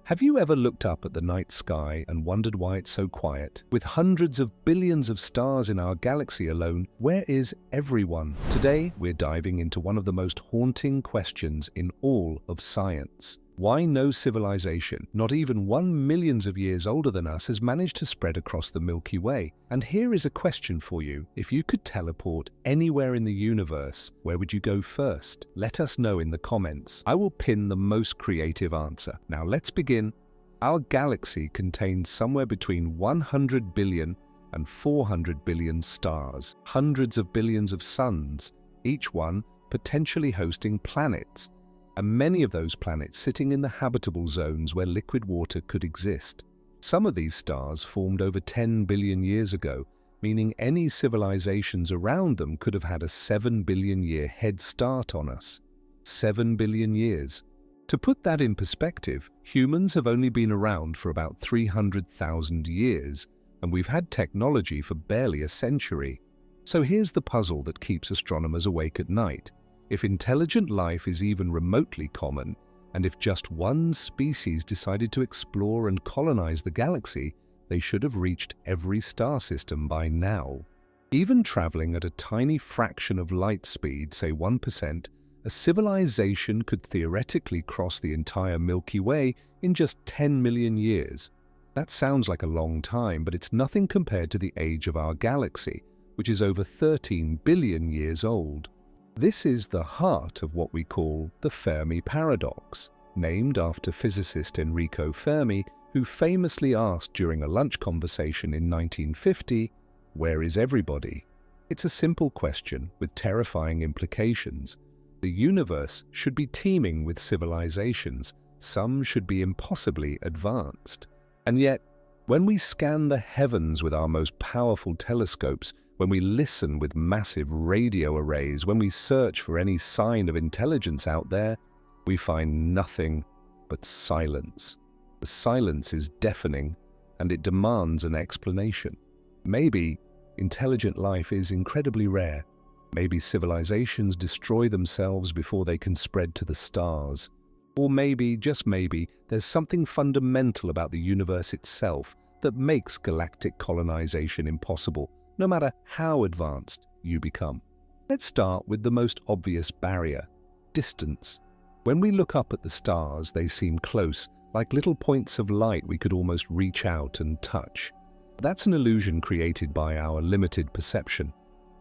Have you ever looked up at the night sky and wondered why it's so quiet? With hundreds of billions of stars in our galaxy alone, where is everyone? Today, we're diving into one of the most haunting questions in all of science. Why no civilization, not even 1 million of years older than us, has managed to spread across the Milky Way? And here is a question for you. If you could teleport anywhere in the universe, where would you go first? Let us know in the comments. I will pin the most creative answer. Now let's begin. Our galaxy contains somewhere between 100 billion and 400 billion stars, hundreds of billions of suns, each one potentially hosting planets, and many of those planets sitting in the habitable zones where liquid water could exist. Some of these stars formed over 10 billion years ago, meaning any civilizations around them could have had a 7 billion year head start on us. 7 billion years. To put that in perspective, humans have only been around for about 300,000 years, and we've had technology for barely a century. So here's the puzzle that keeps astronomers awake at night. If intelligent life is even remotely common, and if just one species decided to explore and colonize the galaxy, they should have reached every star system by now. Even traveling at a tiny fraction of light speed, say 1%, a civilization could theoretically cross the entire Milky Way in just 10 million years. That sounds like a long time, but it's nothing compared to the age of our galaxy, which is over 13 billion years old. This is the heart of what we call the Fermi Paradox, named after physicist Enrico Fermi, who famously asked during a lunch conversation in 1950, "Where is everybody?" It's a simple question with terrifying implications. The universe should be teeming with civilizations, some should be impossibly advanced. And yet, when we scan the heavens with our most powerful telescopes, when we listen with massive radio arrays, when we search for any sign of intelligence out there, we find nothing but silence. The silence is deafening, and it demands an explanation. Maybe intelligent life is incredibly rare. Maybe civilizations destroy themselves before they can spread to the stars. Or maybe, just maybe, there's something fundamental about the universe itself that makes galactic colonization impossible, no matter how advanced you become. Let's start with the most obvious barrier: distance. When we look up at the stars, they seem close, like little points of light we could almost reach out and touch. That's an illusion created by our limited perception.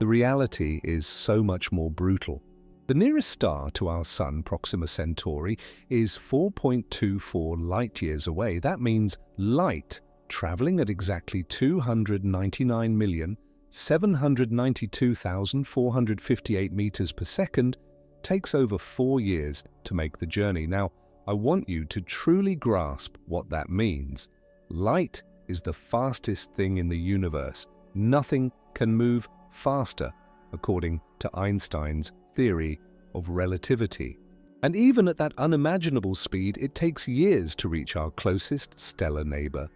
The reality is so much more brutal. The nearest star to our Sun, Proxima Centauri, is 4.24 light-years away. That means light, traveling at exactly 299,792,458 meters per second, takes over 4 years to make the journey. Now, I want you to truly grasp what that means. Light is the fastest thing in the universe. Nothing can move faster, according to Einstein's theory of relativity. And even at that unimaginable speed, it takes years to reach our closest stellar neighbor.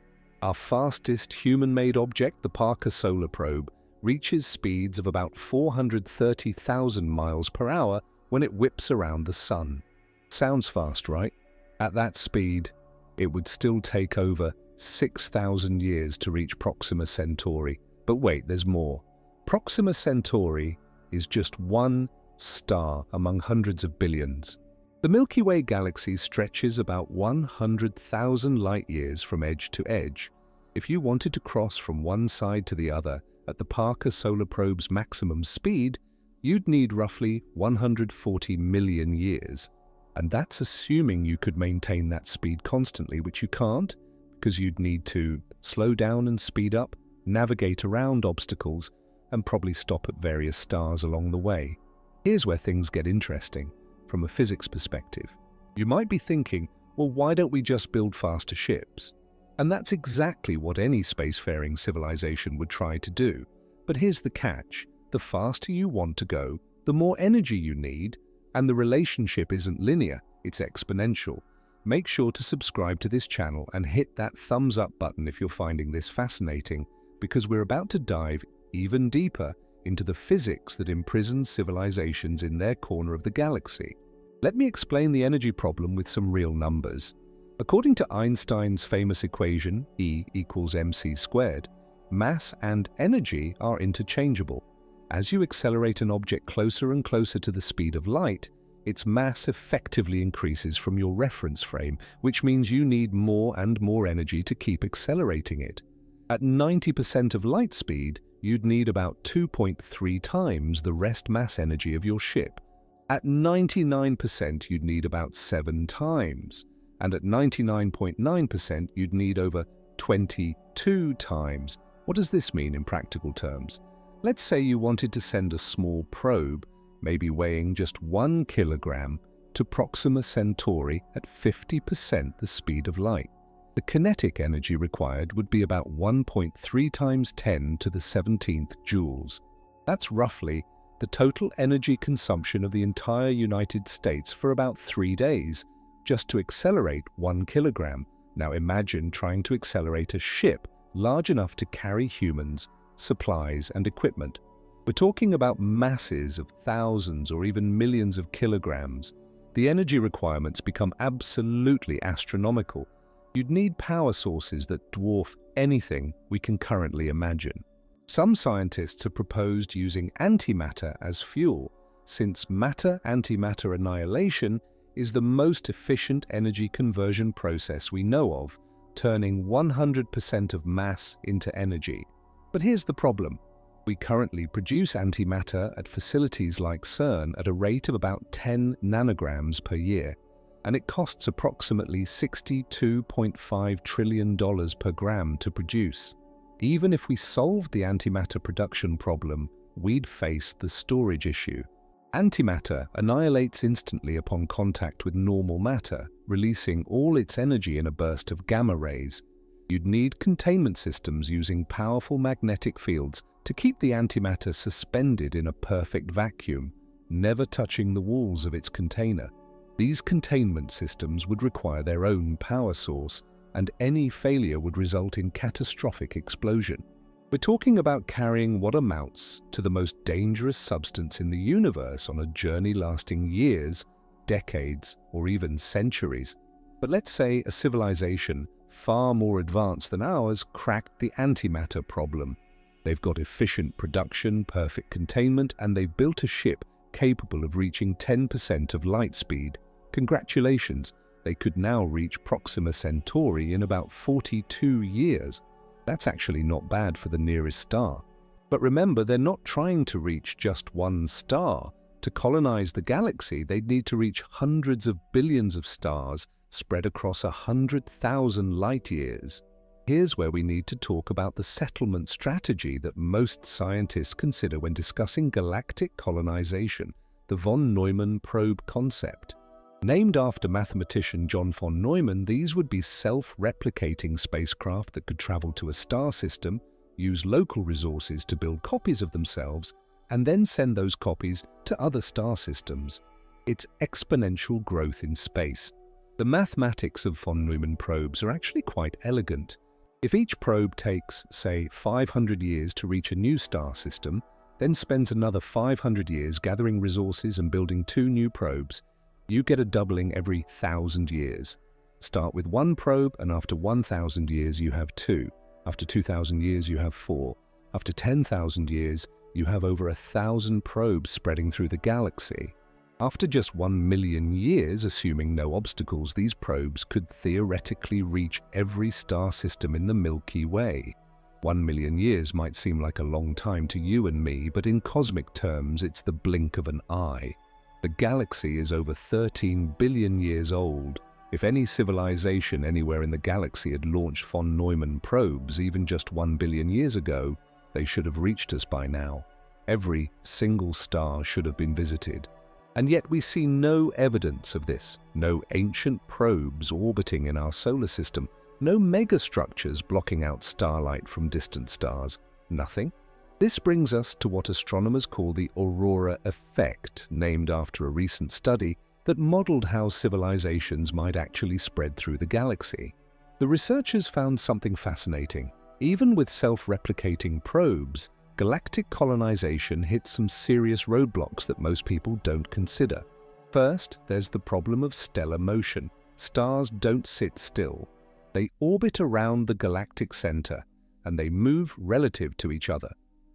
Our fastest human-made object, the Parker Solar Probe, reaches speeds of about 430,000 miles per hour when it whips around the Sun. Sounds fast, right? At that speed, it would still take over 6,000 years to reach Proxima Centauri. But wait, there's more. Proxima Centauri is just one star among hundreds of billions. The Milky Way galaxy stretches about 100,000 light-years from edge to edge. If you wanted to cross from one side to the other at the Parker Solar Probe's maximum speed, you'd need roughly 140 million years. And that's assuming you could maintain that speed constantly, which you can't, because you'd need to slow down and speed up, navigate around obstacles, and probably stop at various stars along the way. Here's where things get interesting. From a physics perspective, you might be thinking, well, why don't we just build faster ships? And that's exactly what any spacefaring civilization would try to do. But here's the catch: the faster you want to go, the more energy you need, and the relationship isn't linear, it's exponential. Make sure to subscribe to this channel and hit that thumbs up button if you're finding this fascinating, because we're about to dive even deeper into the physics that imprisons civilizations in their corner of the galaxy. Let me explain the energy problem with some real numbers. According to Einstein's famous equation, E equals mc squared, mass and energy are interchangeable. As you accelerate an object closer and closer to the speed of light, its mass effectively increases from your reference frame, which means you need more and more energy to keep accelerating it. At 90% of light speed, you'd need about 2.3 times the rest mass energy of your ship. At 99%, you'd need about 7 times. And at 99.9%, you'd need over 22 times. What does this mean in practical terms? Let's say you wanted to send a small probe, maybe weighing just 1 kilogram, to Proxima Centauri at 50% the speed of light. The kinetic energy required would be about 1.3 times 10 to the 17th joules. That's roughly the total energy consumption of the entire United States for about 3 days, just to accelerate 1 kilogram. Now imagine trying to accelerate a ship large enough to carry humans, supplies, and equipment. We're talking about masses of thousands or even millions of kilograms. The energy requirements become absolutely astronomical. You'd need power sources that dwarf anything we can currently imagine. Some scientists have proposed using antimatter as fuel, since matter-antimatter annihilation is the most efficient energy conversion process we know of, turning 100% of mass into energy. But here's the problem. We currently produce antimatter at facilities like CERN at a rate of about 10 nanograms per year, and it costs approximately $62.5 trillion per gram to produce. Even if we solved the antimatter production problem, we'd face the storage issue. Antimatter annihilates instantly upon contact with normal matter, releasing all its energy in a burst of gamma rays. You'd need containment systems using powerful magnetic fields to keep the antimatter suspended in a perfect vacuum, never touching the walls of its container. These containment systems would require their own power source, and any failure would result in catastrophic explosion. We're talking about carrying what amounts to the most dangerous substance in the universe on a journey lasting years, decades, or even centuries. But let's say a civilization far more advanced than ours cracked the antimatter problem. They've got efficient production, perfect containment, and they've built a ship capable of reaching 10% of light speed. Congratulations, they could now reach Proxima Centauri in about 42 years. That's actually not bad for the nearest star. But remember, they're not trying to reach just one star. To colonize the galaxy, they'd need to reach hundreds of billions of stars spread across 100,000 light-years. Here's where we need to talk about the settlement strategy that most scientists consider when discussing galactic colonization, the von Neumann probe concept. Named after mathematician John von Neumann, these would be self-replicating spacecraft that could travel to a star system, use local resources to build copies of themselves, and then send those copies to other star systems. It's exponential growth in space. The mathematics of von Neumann probes are actually quite elegant. If each probe takes, say, 500 years to reach a new star system, then spends another 500 years gathering resources and building 2 new probes, you get a doubling every 1,000 years. Start with 1 probe, and after 1,000 years you have 2. After 2,000 years you have 4. After 10,000 years you have over 1,000 probes spreading through the galaxy. After just 1 million years, assuming no obstacles, these probes could theoretically reach every star system in the Milky Way. 1 million years might seem like a long time to you and me, but in cosmic terms it's the blink of an eye. The galaxy is over 13 billion years old. If any civilization anywhere in the galaxy had launched von Neumann probes even just 1 billion years ago, they should have reached us by now. Every single star should have been visited. And yet we see no evidence of this. No ancient probes orbiting in our solar system. No megastructures blocking out starlight from distant stars. Nothing. This brings us to what astronomers call the Aurora effect, named after a recent study that modeled how civilizations might actually spread through the galaxy. The researchers found something fascinating. Even with self-replicating probes, galactic colonization hits some serious roadblocks that most people don't consider. First, there's the problem of stellar motion. stars don't sit still. They orbit around the galactic center, and they move relative to each other.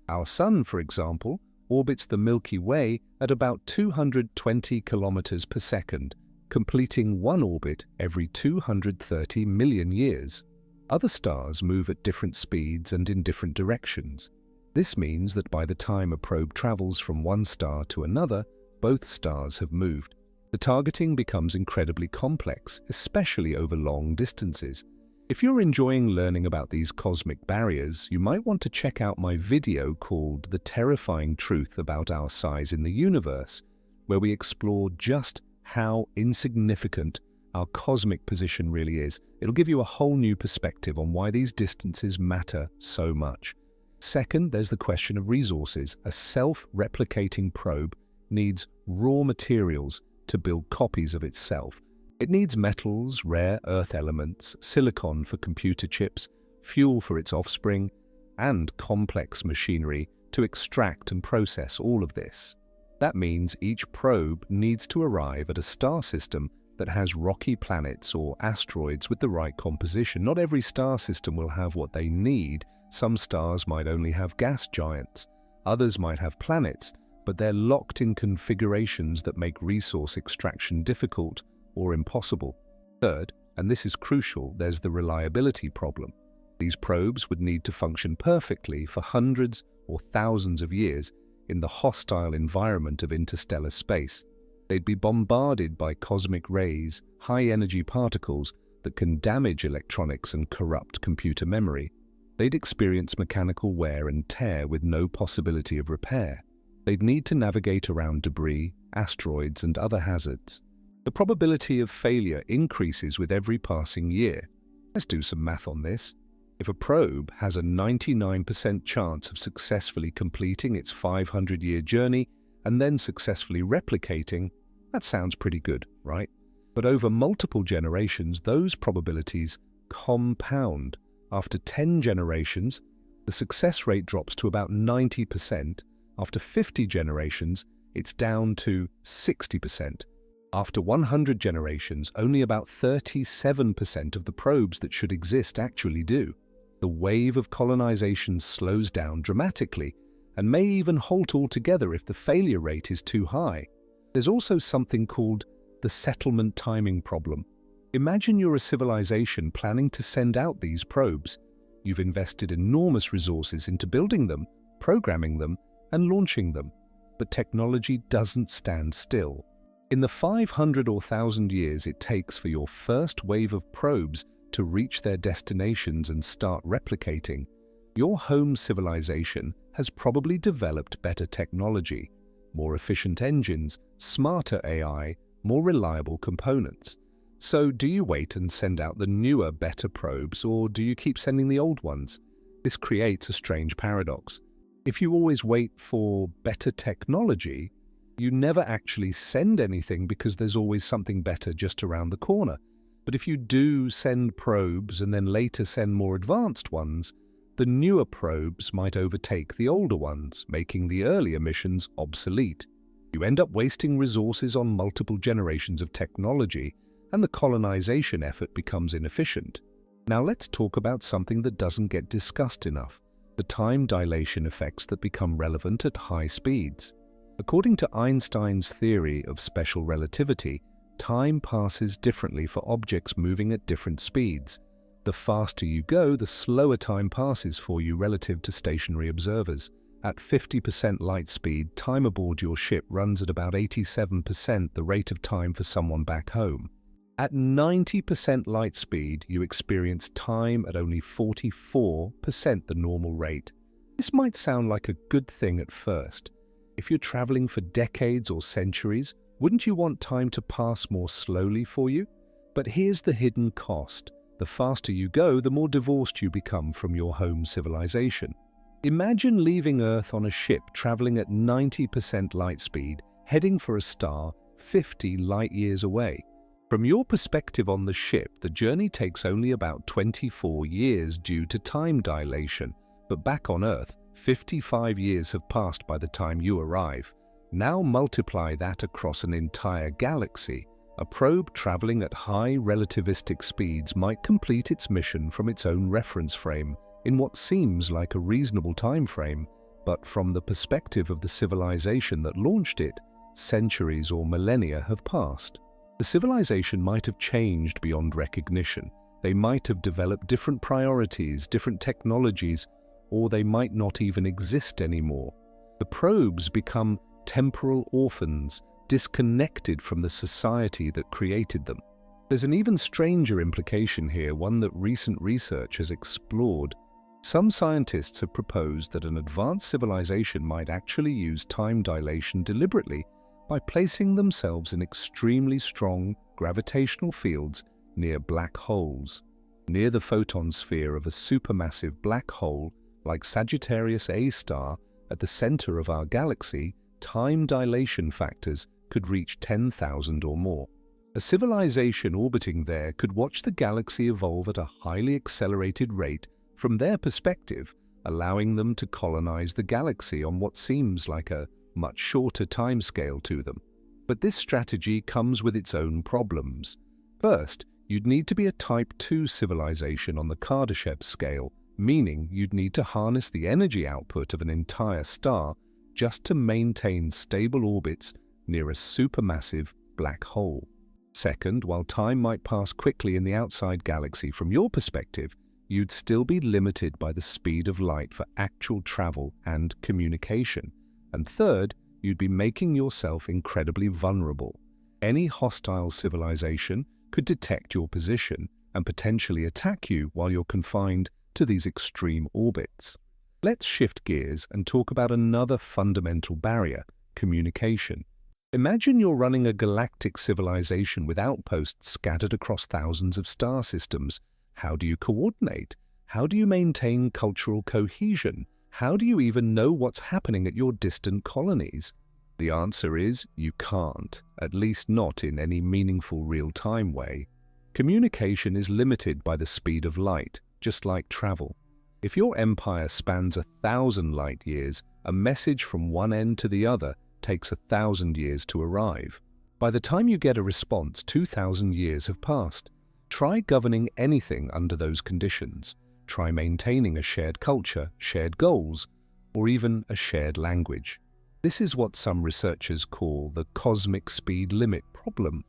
Our Sun, for example, orbits the Milky Way at about 220 kilometers per second, completing one orbit every 230 million years. Other stars move at different speeds and in different directions. This means that by the time a probe travels from one star to another, both stars have moved. The targeting becomes incredibly complex, especially over long distances. If you're enjoying learning about these cosmic barriers, you might want to check out my video called The Terrifying Truth About Our Size in the Universe, where we explore just how insignificant our cosmic position really is. It'll give you a whole new perspective on why these distances matter so much. Second, there's the question of resources. A self-replicating probe needs raw materials to build copies of itself. It needs metals, rare earth elements, silicon for computer chips, fuel for its offspring, and complex machinery to extract and process all of this. That means each probe needs to arrive at a star system that has rocky planets or asteroids with the right composition. Not every star system will have what they need. Some stars might only have gas giants. Others might have planets, but they're locked in configurations that make resource extraction difficult or impossible. Third, and this is crucial, there's the reliability problem. These probes would need to function perfectly for hundreds or thousands of years in the hostile environment of interstellar space. They'd be bombarded by cosmic rays, high-energy particles that can damage electronics and corrupt computer memory. They'd experience mechanical wear and tear with no possibility of repair. They'd need to navigate around debris, asteroids, and other hazards. The probability of failure increases with every passing year. Let's do some math on this. If a probe has a 99% chance of successfully completing its 500-year journey and then successfully replicating, that sounds pretty good, right? But over multiple generations, those probabilities compound. After 10 generations, the success rate drops to about 90%. After 50 generations, it's down to 60%. After 100 generations, only about 37% of the probes that should exist actually do. The wave of colonization slows down dramatically and may even halt altogether if the failure rate is too high. There's also something called the settlement timing problem. Imagine you're a civilization planning to send out these probes. You've invested enormous resources into building them, programming them, and launching them. But technology doesn't stand still. In the 500 or 1,000 years it takes for your first wave of probes to reach their destinations and start replicating, your home civilization has probably developed better technology, more efficient engines, smarter AI, more reliable components. So do you wait and send out the newer, better probes, or do you keep sending the old ones? This creates a strange paradox. If you always wait for better technology, you never actually send anything because there's always something better just around the corner. But if you do send probes and then later send more advanced ones, the newer probes might overtake the older ones, making the earlier missions obsolete. You end up wasting resources on multiple generations of technology, and the colonization effort becomes inefficient. Now let's talk about something that doesn't get discussed enough: the time dilation effects that become relevant at high speeds. According to Einstein's theory of special relativity, time passes differently for objects moving at different speeds. The faster you go, the slower time passes for you relative to stationary observers. At 50% light speed, time aboard your ship runs at about 87% the rate of time for someone back home. At 90% light speed, you experience time at only 44% the normal rate. This might sound like a good thing at first. If you're traveling for decades or centuries, wouldn't you want time to pass more slowly for you? But here's the hidden cost. The faster you go, the more divorced you become from your home civilization. Imagine leaving Earth on a ship traveling at 90% light speed, heading for a star 50 light-years away. From your perspective on the ship, the journey takes only about 24 years due to time dilation, but back on Earth, 55 years have passed by the time you arrive. Now multiply that across an entire galaxy. A probe traveling at high relativistic speeds might complete its mission from its own reference frame in what seems like a reasonable time frame, but from the perspective of the civilization that launched it, centuries or millennia have passed. The civilization might have changed beyond recognition. They might have developed different priorities, different technologies, or they might not even exist anymore. The probes become temporal orphans, disconnected from the society that created them. There's an even stranger implication here, one that recent research has explored. Some scientists have proposed that an advanced civilization might actually use time dilation deliberately by placing themselves in extremely strong gravitational fields near black holes. Near the photon sphere of a supermassive black hole like Sagittarius A star at the center of our galaxy, time dilation factors could reach 10,000 or more. A civilization orbiting there could watch the galaxy evolve at a highly accelerated rate from their perspective, allowing them to colonize the galaxy on what seems like a much shorter timescale to them. But this strategy comes with its own problems. First, you'd need to be a Type 2 civilization on the Kardashev scale, meaning you'd need to harness the energy output of an entire star just to maintain stable orbits near a supermassive black hole. Second, while time might pass quickly in the outside galaxy from your perspective, you'd still be limited by the speed of light for actual travel and communication. And third, you'd be making yourself incredibly vulnerable. Any hostile civilization could detect your position and potentially attack you while you're confined to these extreme orbits. Let's shift gears and talk about another fundamental barrier: communication. Imagine you're running a galactic civilization with outposts scattered across thousands of star systems. How do you coordinate? How do you maintain cultural cohesion? How do you even know what's happening at your distant colonies? The answer is you can't, at least not in any meaningful real-time way. Communication is limited by the speed of light, just like travel. If your empire spans 1,000 light years, a message from one end to the other takes 1,000 years to arrive. By the time you get a response, 2,000 years have passed. Try governing anything under those conditions. Try maintaining a shared culture, shared goals, or even a shared language. This is what some researchers call the cosmic speed limit problem.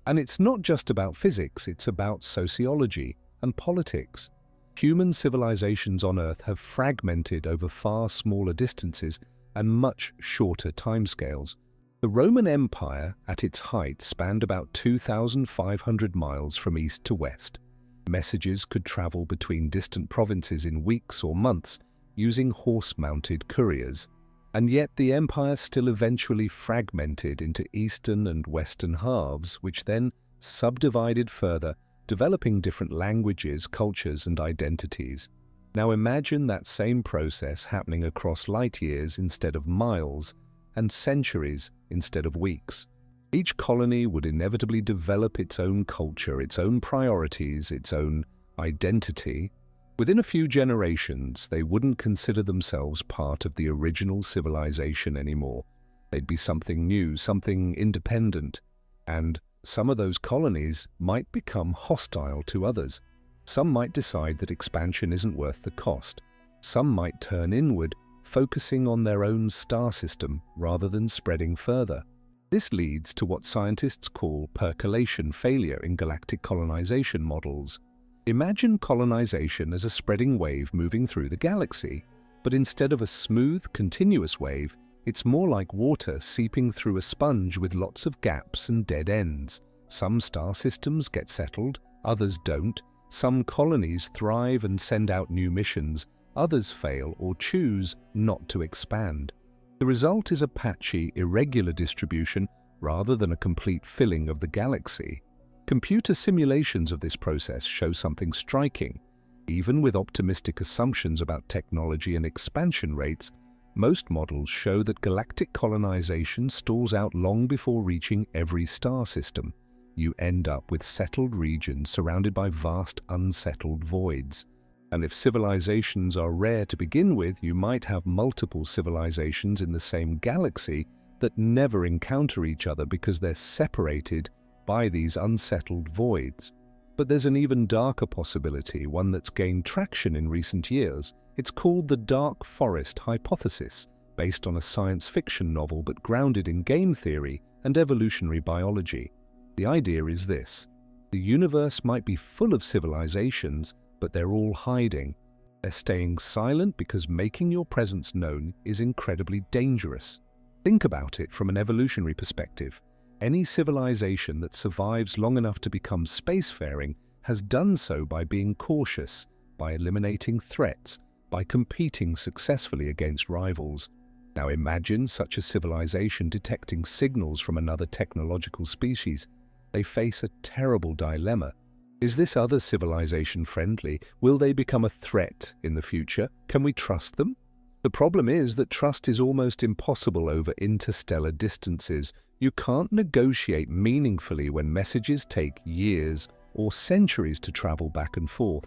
And it's not just about physics, it's about sociology and politics. Human civilizations on Earth have fragmented over far smaller distances and much shorter timescales. The Roman Empire, at its height, spanned about 2,500 miles from east to west. Messages could travel between distant provinces in weeks or months using horse-mounted couriers. And yet the empire still eventually fragmented into eastern and western halves, which then subdivided further, developing different languages, cultures, and identities. Now imagine that same process happening across light years instead of miles, and centuries instead of weeks. Each colony would inevitably develop its own culture, its own priorities, its own identity. Within a few generations, they wouldn't consider themselves part of the original civilization anymore. They'd be something new, something independent, and some of those colonies might become hostile to others. Some might decide that expansion isn't worth the cost. Some might turn inward, focusing on their own star system rather than spreading further. This leads to what scientists call percolation failure in galactic colonization models. Imagine colonization as a spreading wave moving through the galaxy, but instead of a smooth, continuous wave, it's more like water seeping through a sponge with lots of gaps and dead ends. Some star systems get settled, others don't. Some colonies thrive and send out new missions, others fail or choose not to expand. The result is a patchy, irregular distribution rather than a complete filling of the galaxy. Computer simulations of this process show something striking. Even with optimistic assumptions about technology and expansion rates, most models show that galactic colonization stalls out long before reaching every star system. You end up with settled regions surrounded by vast unsettled voids. And if civilizations are rare to begin with, you might have multiple civilizations in the same galaxy that never encounter each other because they're separated by these unsettled voids. But there's an even darker possibility, one that's gained traction in recent years. It's called the dark forest hypothesis, based on a science fiction novel but grounded in game theory and evolutionary biology. The idea is this: the universe might be full of civilizations, but they're all hiding. They're staying silent because making your presence known is incredibly dangerous. Think about it from an evolutionary perspective. Any civilization that survives long enough to become spacefaring has done so by being cautious, by eliminating threats, by competing successfully against rivals. Now imagine such a civilization detecting signals from another technological species. They face a terrible dilemma. Is this other civilization friendly? Will they become a threat in the future? Can we trust them? The problem is that trust is almost impossible over interstellar distances. You can't negotiate meaningfully when messages take years or centuries to travel back and forth.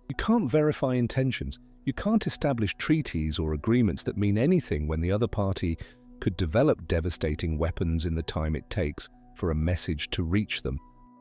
You can't verify intentions. You can't establish treaties or agreements that mean anything when the other party could develop devastating weapons in the time it takes for a message to reach them.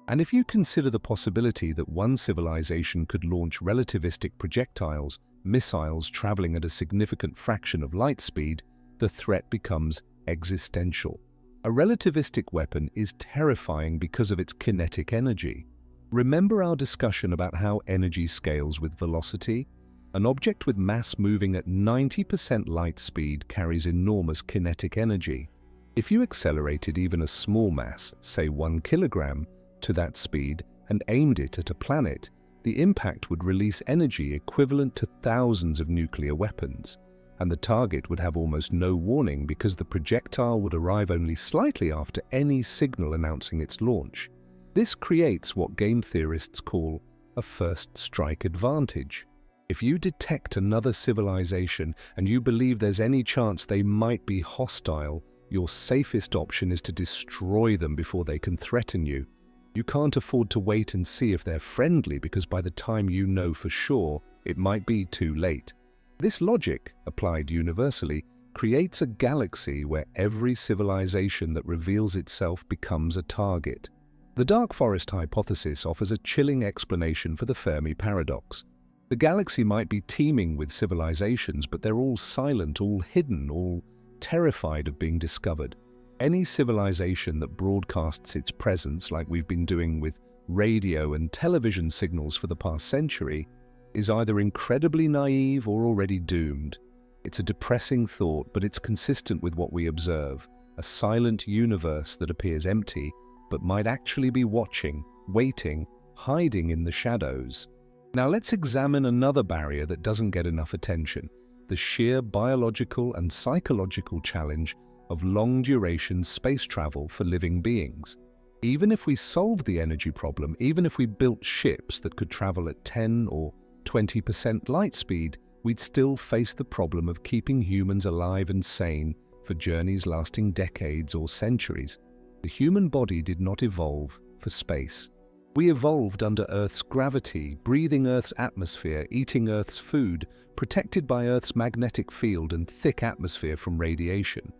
And if you consider the possibility that one civilization could launch relativistic projectiles, missiles traveling at a significant fraction of light speed, the threat becomes existential. A relativistic weapon is terrifying because of its kinetic energy. Remember our discussion about how energy scales with velocity? An object with mass moving at 90% light speed carries enormous kinetic energy. If you accelerated even a small mass, say 1 kilogram, to that speed and aimed it at a planet, the impact would release energy equivalent to thousands of nuclear weapons, and the target would have almost no warning because the projectile would arrive only slightly after any signal announcing its launch. This creates what game theorists call a first strike advantage. If you detect another civilization and you believe there's any chance they might be hostile, your safest option is to destroy them before they can threaten you. You can't afford to wait and see if they're friendly, because by the time you know for sure, it might be too late. This logic, applied universally, creates a galaxy where every civilization that reveals itself becomes a target. The dark forest hypothesis offers a chilling explanation for the Fermi paradox. The galaxy might be teeming with civilizations, but they're all silent, all hidden, all terrified of being discovered. Any civilization that broadcasts its presence, like we've been doing with radio and television signals for the past century, is either incredibly naive or already doomed. It's a depressing thought, but it's consistent with what we observe: a silent universe that appears empty, but might actually be watching, waiting, hiding in the shadows. Now let's examine another barrier that doesn't get enough attention: the sheer biological and psychological challenge of long-duration space travel for living beings. Even if we solved the energy problem, even if we built ships that could travel at 10 or 20% light speed, we'd still face the problem of keeping humans alive and sane for journeys lasting decades or centuries. The human body did not evolve for space. We evolved under Earth's gravity, breathing Earth's atmosphere, eating Earth's food, protected by Earth's magnetic field and thick atmosphere from radiation.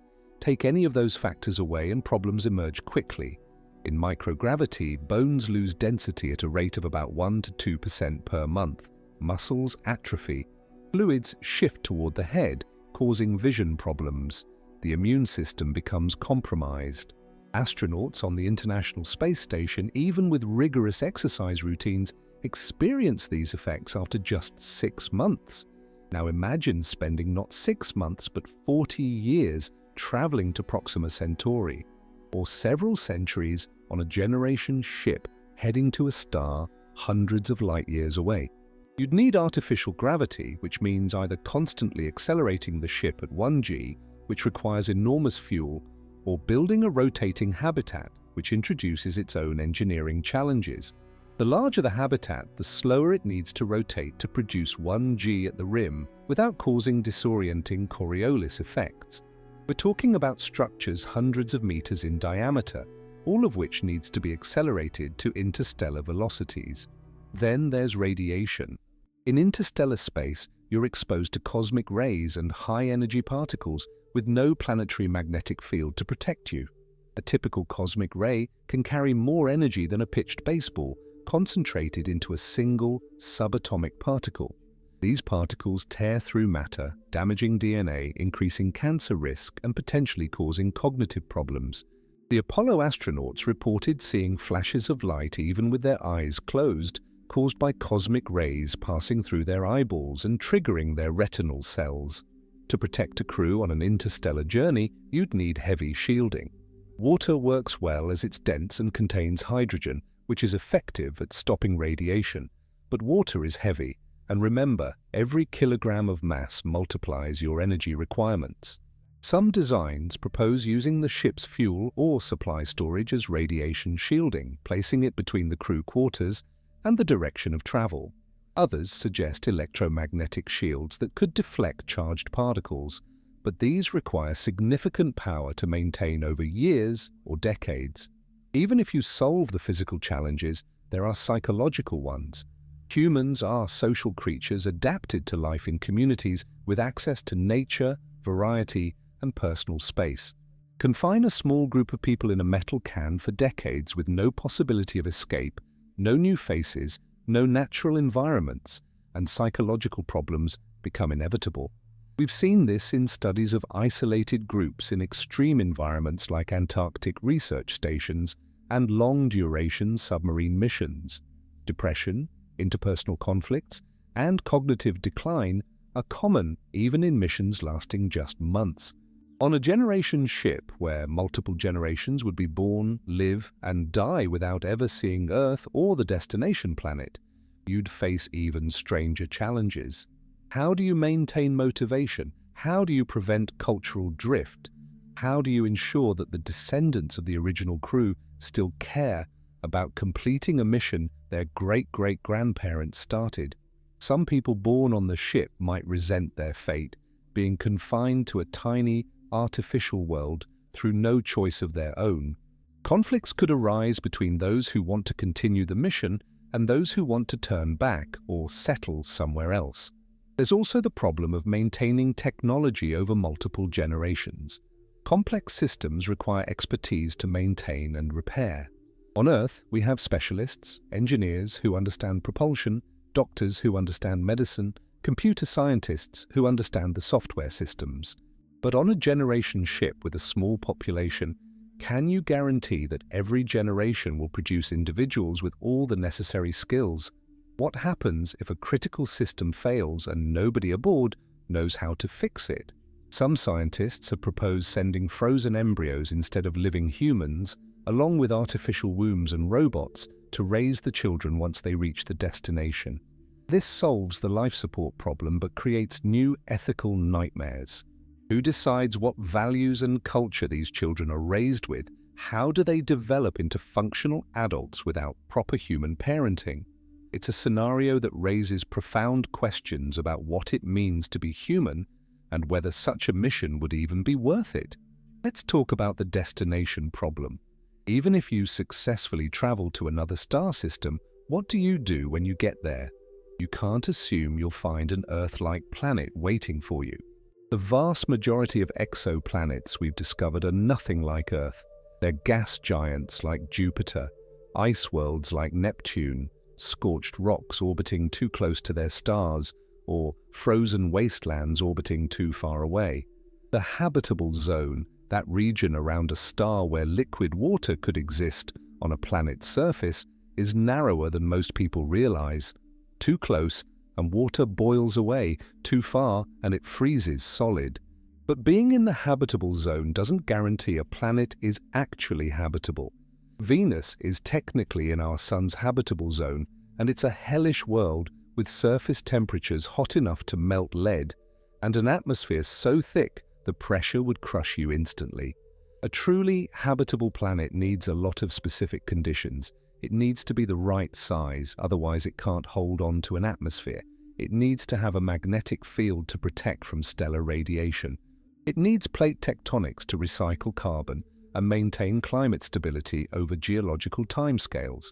Take any of those factors away and problems emerge quickly. In microgravity, bones lose density at a rate of about 1 to 2% per month. Muscles atrophy. Fluids shift toward the head, causing vision problems. The immune system becomes compromised. Astronauts on the International Space Station, even with rigorous exercise routines, experience these effects after just 6 months. Now imagine spending not 6 months but 40 years traveling to Proxima Centauri, or several centuries on a generation ship heading to a star hundreds of light years away. You'd need artificial gravity, which means either constantly accelerating the ship at 1G, which requires enormous fuel, or building a rotating habitat, which introduces its own engineering challenges. The larger the habitat, the slower it needs to rotate to produce 1G at the rim without causing disorienting Coriolis effects. We're talking about structures hundreds of meters in diameter, all of which needs to be accelerated to interstellar velocities. Then there's radiation. In interstellar space, you're exposed to cosmic rays and high-energy particles with no planetary magnetic field to protect you. A typical cosmic ray can carry more energy than a pitched baseball, concentrated into a single subatomic particle. These particles tear through matter, damaging DNA, increasing cancer risk, and potentially causing cognitive problems. The Apollo astronauts reported seeing flashes of light even with their eyes closed, caused by cosmic rays passing through their eyeballs and triggering their retinal cells. To protect a crew on an interstellar journey, you'd need heavy shielding. Water works well as it's dense and contains hydrogen, which is effective at stopping radiation. But water is heavy, and remember, every kilogram of mass multiplies your energy requirements. Some designs propose using the ship's fuel or supply storage as radiation shielding, placing it between the crew quarters and the direction of travel. Others suggest electromagnetic shields that could deflect charged particles, but these require significant power to maintain over years or decades. Even if you solve the physical challenges, there are psychological ones. Humans are social creatures adapted to life in communities with access to nature, variety, and personal space. Confine a small group of people in a metal can for decades with no possibility of escape, no new faces, no natural environments, and psychological problems become inevitable. We've seen this in studies of isolated groups in extreme environments like Antarctic research stations and long-duration submarine missions. Depression, interpersonal conflicts, and cognitive decline are common even in missions lasting just months. On a generation ship where multiple generations would be born, live, and die without ever seeing Earth or the destination planet, you'd face even stranger challenges. How do you maintain motivation? How do you prevent cultural drift? How do you ensure that the descendants of the original crew still care about completing a mission their great-great-grandparents started? Some people born on the ship might resent their fate, being confined to a tiny, artificial world through no choice of their own. Conflicts could arise between those who want to continue the mission and those who want to turn back or settle somewhere else. There's also the problem of maintaining technology over multiple generations. Complex systems require expertise to maintain and repair. On Earth, we have specialists, engineers who understand propulsion, doctors who understand medicine, computer scientists who understand the software systems. But on a generation ship with a small population, can you guarantee that every generation will produce individuals with all the necessary skills? What happens if a critical system fails and nobody aboard knows how to fix it? Some scientists have proposed sending frozen embryos instead of living humans, along with artificial wombs and robots, to raise the children once they reach the destination. This solves the life support problem but creates new ethical nightmares. Who decides what values and culture these children are raised with? How do they develop into functional adults without proper human parenting? It's a scenario that raises profound questions about what it means to be human and whether such a mission would even be worth it. Let's talk about the destination problem. Even if you successfully travel to another star system, what do you do when you get there? You can't assume you'll find an Earth-like planet waiting for you. The vast majority of exoplanets we've discovered are nothing like Earth. They're gas giants like Jupiter, ice worlds like Neptune, scorched rocks orbiting too close to their stars, or frozen wastelands orbiting too far away. The habitable zone, that region around a star where liquid water could exist on a planet's surface, is narrower than most people realize. Too close, and water boils away. Too far, and it freezes solid. But being in the habitable zone doesn't guarantee a planet is actually habitable. Venus is technically in our Sun's habitable zone, and it's a hellish world with surface temperatures hot enough to melt lead, and an atmosphere so thick the pressure would crush you instantly. A truly habitable planet needs a lot of specific conditions. It needs to be the right size, otherwise it can't hold on to an atmosphere. It needs to have a magnetic field to protect from stellar radiation. It needs plate tectonics to recycle carbon and maintain climate stability over geological timescales.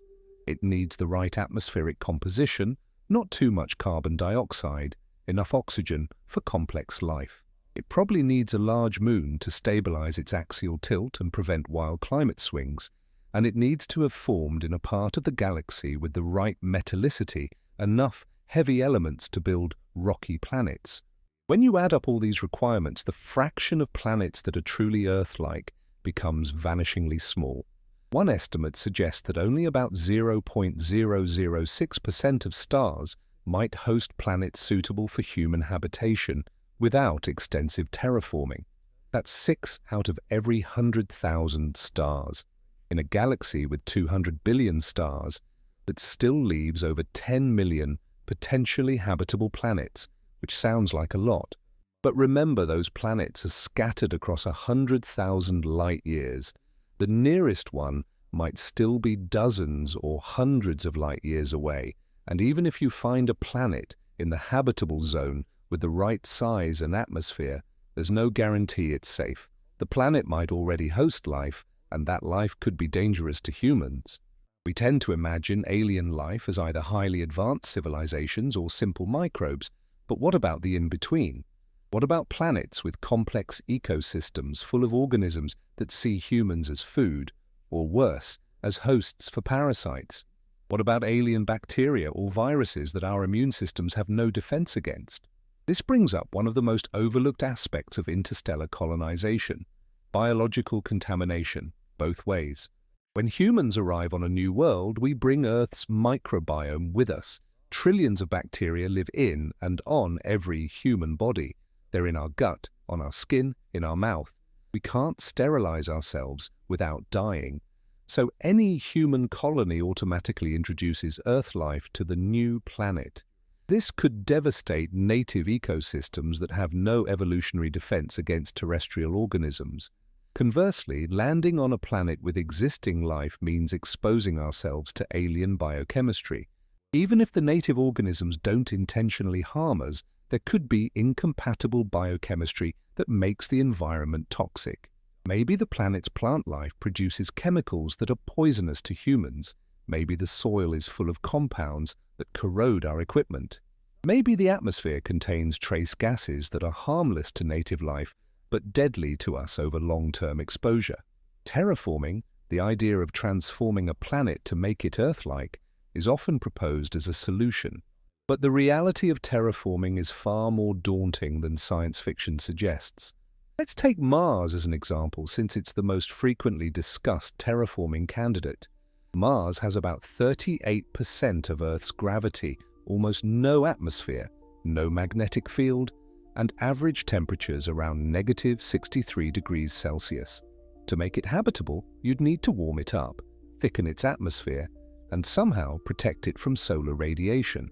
It needs the right atmospheric composition, not too much carbon dioxide, enough oxygen for complex life. It probably needs a large moon to stabilize its axial tilt and prevent wild climate swings, and it needs to have formed in a part of the galaxy with the right metallicity, enough heavy elements to build rocky planets. When you add up all these requirements, the fraction of planets that are truly Earth-like becomes vanishingly small. One estimate suggests that only about 0.006% of stars might host planets suitable for human habitation without extensive terraforming. That's 6 out of every 100,000 stars. In a galaxy with 200 billion stars, that still leaves over 10 million potentially habitable planets, which sounds like a lot. But remember, those planets are scattered across 100,000 light-years. The nearest one might still be dozens or hundreds of light-years away, and even if you find a planet in the habitable zone with the right size and atmosphere, there's no guarantee it's safe. The planet might already host life, and that life could be dangerous to humans. We tend to imagine alien life as either highly advanced civilizations or simple microbes, but what about the in-between? What about planets with complex ecosystems full of organisms that see humans as food, or worse, as hosts for parasites? What about alien bacteria or viruses that our immune systems have no defense against? This brings up one of the most overlooked aspects of interstellar colonization: biological contamination, both ways. When humans arrive on a new world, we bring Earth's microbiome with us. Trillions of bacteria live in and on every human body. They're in our gut, on our skin, in our mouth. We can't sterilize ourselves without dying. So any human colony automatically introduces Earth life to the new planet. This could devastate native ecosystems that have no evolutionary defense against terrestrial organisms. Conversely, landing on a planet with existing life means exposing ourselves to alien biochemistry. Even if the native organisms don't intentionally harm us, there could be incompatible biochemistry that makes the environment toxic. Maybe the planet's plant life produces chemicals that are poisonous to humans. Maybe the soil is full of compounds that corrode our equipment. Maybe the atmosphere contains trace gases that are harmless to native life, but deadly to us over long-term exposure. Terraforming, the idea of transforming a planet to make it Earth-like, is often proposed as a solution. But the reality of terraforming is far more daunting than science fiction suggests. Let's take Mars as an example, since it's the most frequently discussed terraforming candidate. Mars has about 38% of Earth's gravity, almost no atmosphere, no magnetic field, and average temperatures around -63 degrees Celsius. To make it habitable, you'd need to warm it up, thicken its atmosphere, and somehow protect it from solar radiation.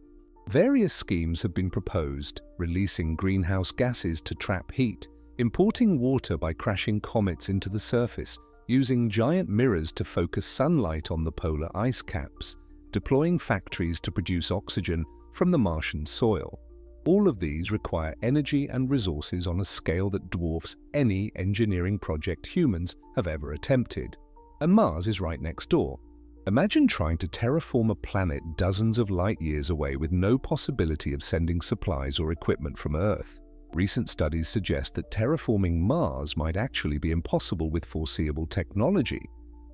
Various schemes have been proposed: releasing greenhouse gases to trap heat, importing water by crashing comets into the surface, using giant mirrors to focus sunlight on the polar ice caps, deploying factories to produce oxygen from the Martian soil. All of these require energy and resources on a scale that dwarfs any engineering project humans have ever attempted. And Mars is right next door. Imagine trying to terraform a planet dozens of light years away with no possibility of sending supplies or equipment from Earth. Recent studies suggest that terraforming Mars might actually be impossible with foreseeable technology,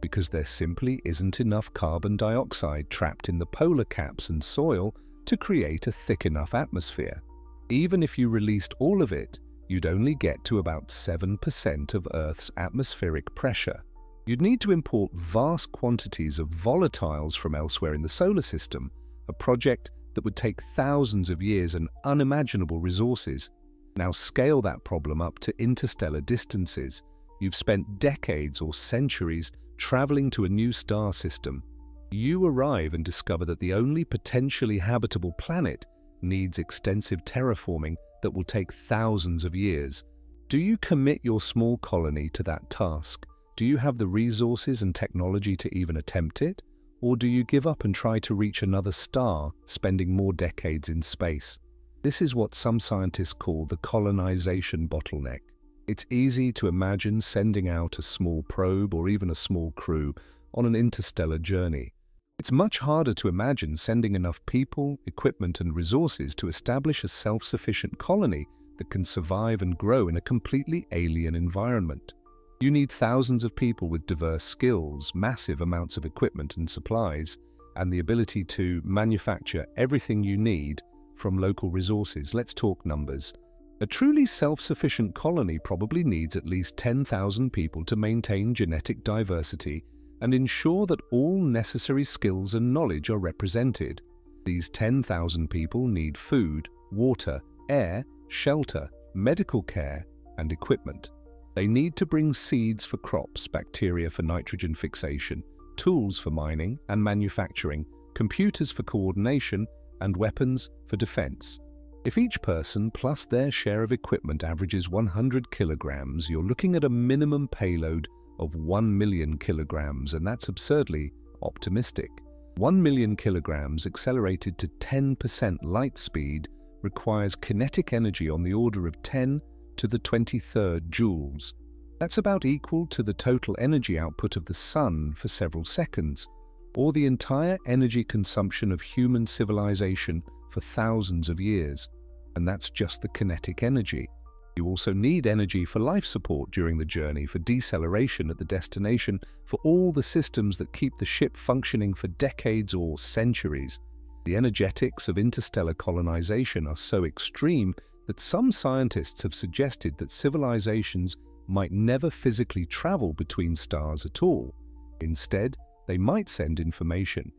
because there simply isn't enough carbon dioxide trapped in the polar caps and soil to create a thick enough atmosphere. Even if you released all of it, you'd only get to about 7% of Earth's atmospheric pressure. You'd need to import vast quantities of volatiles from elsewhere in the solar system, a project that would take thousands of years and unimaginable resources. Now scale that problem up to interstellar distances. You've spent decades or centuries traveling to a new star system. You arrive and discover that the only potentially habitable planet needs extensive terraforming that will take thousands of years. Do you commit your small colony to that task? Do you have the resources and technology to even attempt it? Or do you give up and try to reach another star, spending more decades in space? This is what some scientists call the colonization bottleneck. It's easy to imagine sending out a small probe or even a small crew on an interstellar journey. It's much harder to imagine sending enough people, equipment, and resources to establish a self-sufficient colony that can survive and grow in a completely alien environment. You need thousands of people with diverse skills, massive amounts of equipment and supplies, and the ability to manufacture everything you need from local resources. Let's talk numbers. A truly self-sufficient colony probably needs at least 10,000 people to maintain genetic diversity and ensure that all necessary skills and knowledge are represented. These 10,000 people need food, water, air, shelter, medical care, and equipment. They need to bring seeds for crops, bacteria for nitrogen fixation, tools for mining and manufacturing, computers for coordination, and weapons for defense. If each person plus their share of equipment averages 100 kilograms, you're looking at a minimum payload of 1 million kilograms, and that's absurdly optimistic. 1 million kilograms accelerated to 10% light speed requires kinetic energy on the order of 10 to the 23rd joules. That's about equal to the total energy output of the sun for several seconds, or the entire energy consumption of human civilization for thousands of years. And that's just the kinetic energy. You also need energy for life support during the journey, for deceleration at the destination, for all the systems that keep the ship functioning for decades or centuries. The energetics of interstellar colonization are so extreme that some scientists have suggested that civilizations might never physically travel between stars at all. Instead, they might send information.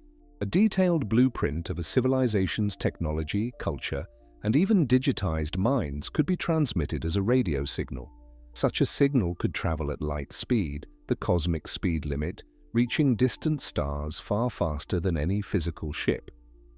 A detailed blueprint of a civilization's technology, culture, and even digitized minds could be transmitted as a radio signal. Such a signal could travel at light speed, the cosmic speed limit, reaching distant stars far faster than any physical ship.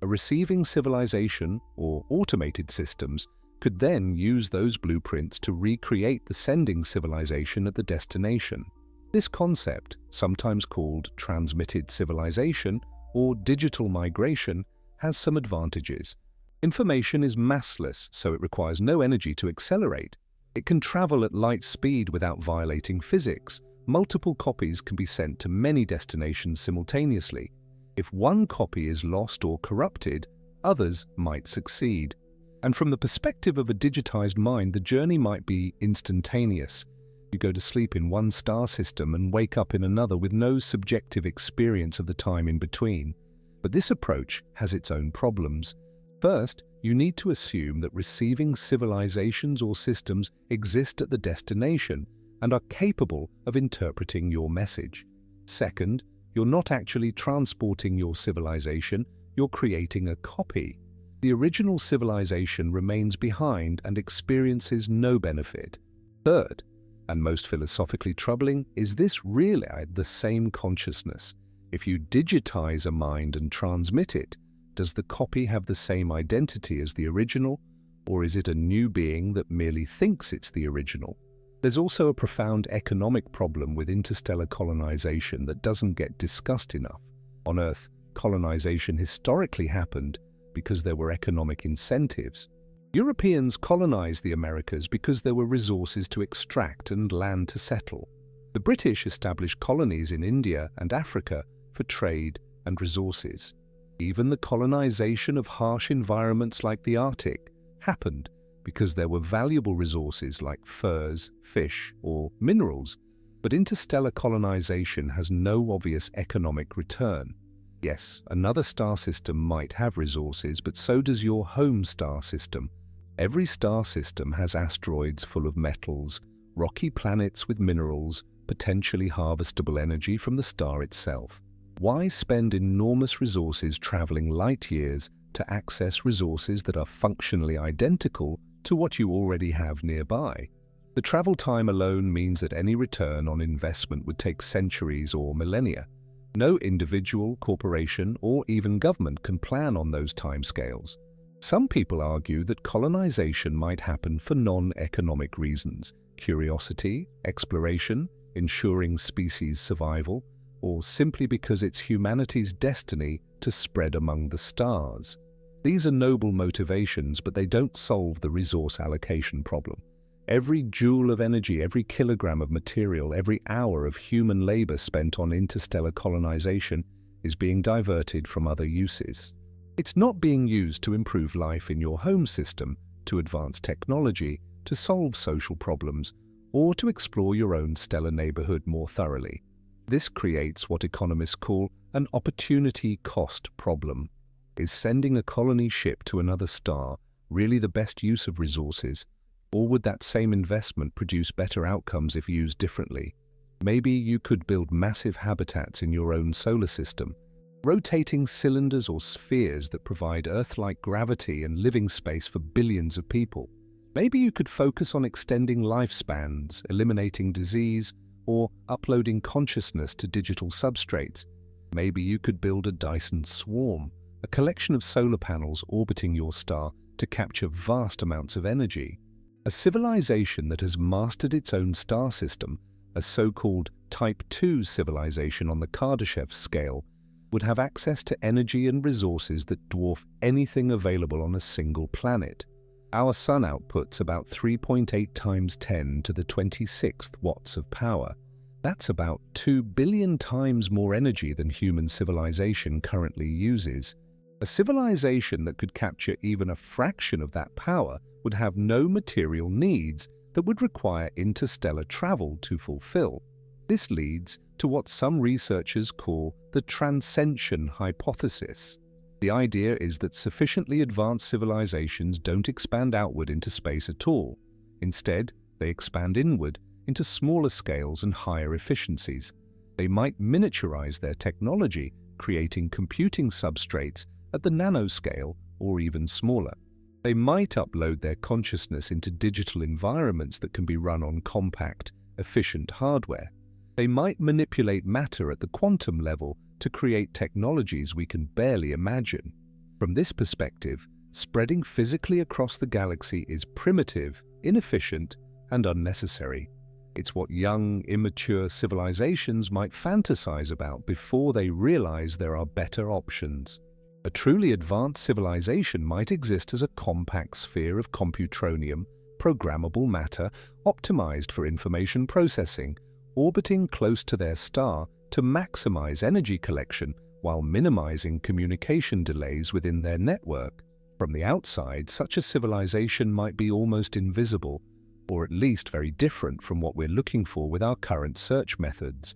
A receiving civilization, or automated systems, could then use those blueprints to recreate the sending civilization at the destination. This concept, sometimes called transmitted civilization or digital migration, has some advantages. Information is massless, so it requires no energy to accelerate. It can travel at light speed without violating physics. Multiple copies can be sent to many destinations simultaneously. If one copy is lost or corrupted, others might succeed. And from the perspective of a digitized mind, the journey might be instantaneous. You go to sleep in one star system and wake up in another with no subjective experience of the time in between. But this approach has its own problems. First, you need to assume that receiving civilizations or systems exist at the destination and are capable of interpreting your message. Second, you're not actually transporting your civilization, you're creating a copy. The original civilization remains behind and experiences no benefit. Third, and most philosophically troubling, is this really the same consciousness? If you digitize a mind and transmit it, does the copy have the same identity as the original, or is it a new being that merely thinks it's the original? There's also a profound economic problem with interstellar colonization that doesn't get discussed enough. On Earth, colonization historically happened because there were economic incentives. Europeans colonized the Americas because there were resources to extract and land to settle. The British established colonies in India and Africa for trade and resources. Even the colonization of harsh environments like the Arctic happened because there were valuable resources like furs, fish, or minerals. But interstellar colonization has no obvious economic return. Yes, another star system might have resources, but so does your home star system. Every star system has asteroids full of metals, rocky planets with minerals, potentially harvestable energy from the star itself. Why spend enormous resources traveling light years to access resources that are functionally identical to what you already have nearby? The travel time alone means that any return on investment would take centuries or millennia. No individual, corporation, or even government can plan on those timescales. Some people argue that colonization might happen for non-economic reasons: curiosity, exploration, ensuring species survival, or simply because it's humanity's destiny to spread among the stars. These are noble motivations, but they don't solve the resource allocation problem. Every joule of energy, every kilogram of material, every hour of human labor spent on interstellar colonization is being diverted from other uses. It's not being used to improve life in your home system, to advance technology, to solve social problems, or to explore your own stellar neighborhood more thoroughly. This creates what economists call an opportunity cost problem. Is sending a colony ship to another star really the best use of resources? Or would that same investment produce better outcomes if used differently? Maybe you could build massive habitats in your own solar system, rotating cylinders or spheres that provide Earth-like gravity and living space for billions of people. Maybe you could focus on extending lifespans, eliminating disease, or uploading consciousness to digital substrates. Maybe you could build a Dyson swarm, a collection of solar panels orbiting your star to capture vast amounts of energy. A civilization that has mastered its own star system, a so-called Type 2 civilization on the Kardashev scale, would have access to energy and resources that dwarf anything available on a single planet. Our sun outputs about 3.8 times 10 to the 26th watts of power. That's about 2 billion times more energy than human civilization currently uses. A civilization that could capture even a fraction of that power would have no material needs that would require interstellar travel to fulfill. This leads to what some researchers call the transcension hypothesis. The idea is that sufficiently advanced civilizations don't expand outward into space at all. Instead, they expand inward into smaller scales and higher efficiencies. They might miniaturize their technology, creating computing substrates at the nanoscale or even smaller. They might upload their consciousness into digital environments that can be run on compact, efficient hardware. They might manipulate matter at the quantum level to create technologies we can barely imagine. From this perspective, spreading physically across the galaxy is primitive, inefficient, and unnecessary. It's what young, immature civilizations might fantasize about before they realize there are better options. A truly advanced civilization might exist as a compact sphere of computronium, programmable matter, optimized for information processing, orbiting close to their star to maximize energy collection while minimizing communication delays within their network. From the outside, such a civilization might be almost invisible, or at least very different from what we're looking for with our current search methods.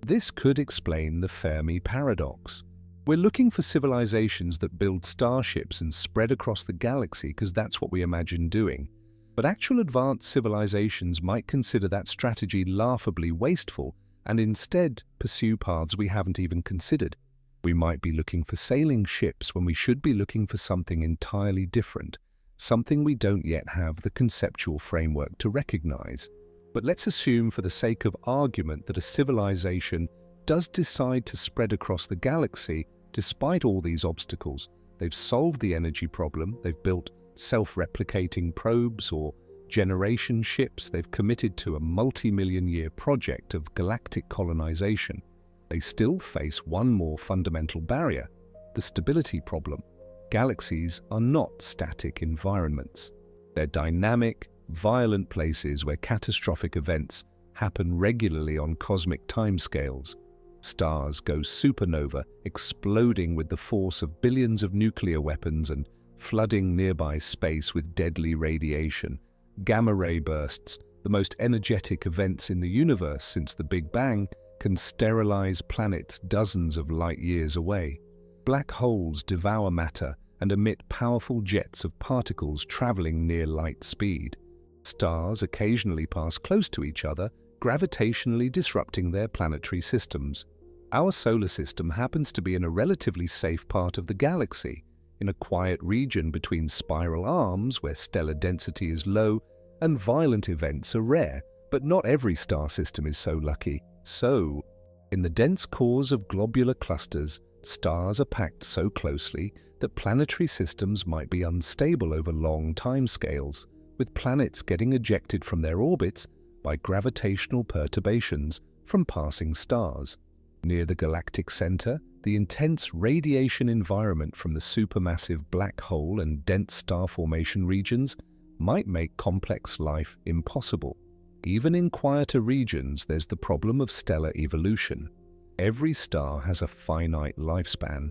This could explain the Fermi paradox. We're looking for civilizations that build starships and spread across the galaxy because that's what we imagine doing. But actual advanced civilizations might consider that strategy laughably wasteful and instead pursue paths we haven't even considered. We might be looking for sailing ships when we should be looking for something entirely different, something we don't yet have the conceptual framework to recognize. But let's assume for the sake of argument that a civilization does decide to spread across the galaxy despite all these obstacles. They've solved the energy problem, they've built self-replicating probes or generation ships, they've committed to a multi-million-year project of galactic colonization. They still face one more fundamental barrier, the stability problem. Galaxies are not static environments. They're dynamic, violent places where catastrophic events happen regularly on cosmic timescales. Stars go supernova, exploding with the force of billions of nuclear weapons and flooding nearby space with deadly radiation. Gamma-ray bursts, the most energetic events in the universe since the Big Bang, can sterilize planets dozens of light years away. Black holes devour matter and emit powerful jets of particles traveling near light speed. Stars occasionally pass close to each other, gravitationally disrupting their planetary systems. Our solar system happens to be in a relatively safe part of the galaxy, in a quiet region between spiral arms where stellar density is low and violent events are rare, but not every star system is so lucky. So, in the dense cores of globular clusters, stars are packed so closely that planetary systems might be unstable over long timescales, with planets getting ejected from their orbits by gravitational perturbations from passing stars. Near the galactic center, the intense radiation environment from the supermassive black hole and dense star formation regions might make complex life impossible. Even in quieter regions, there's the problem of stellar evolution. Every star has a finite lifespan.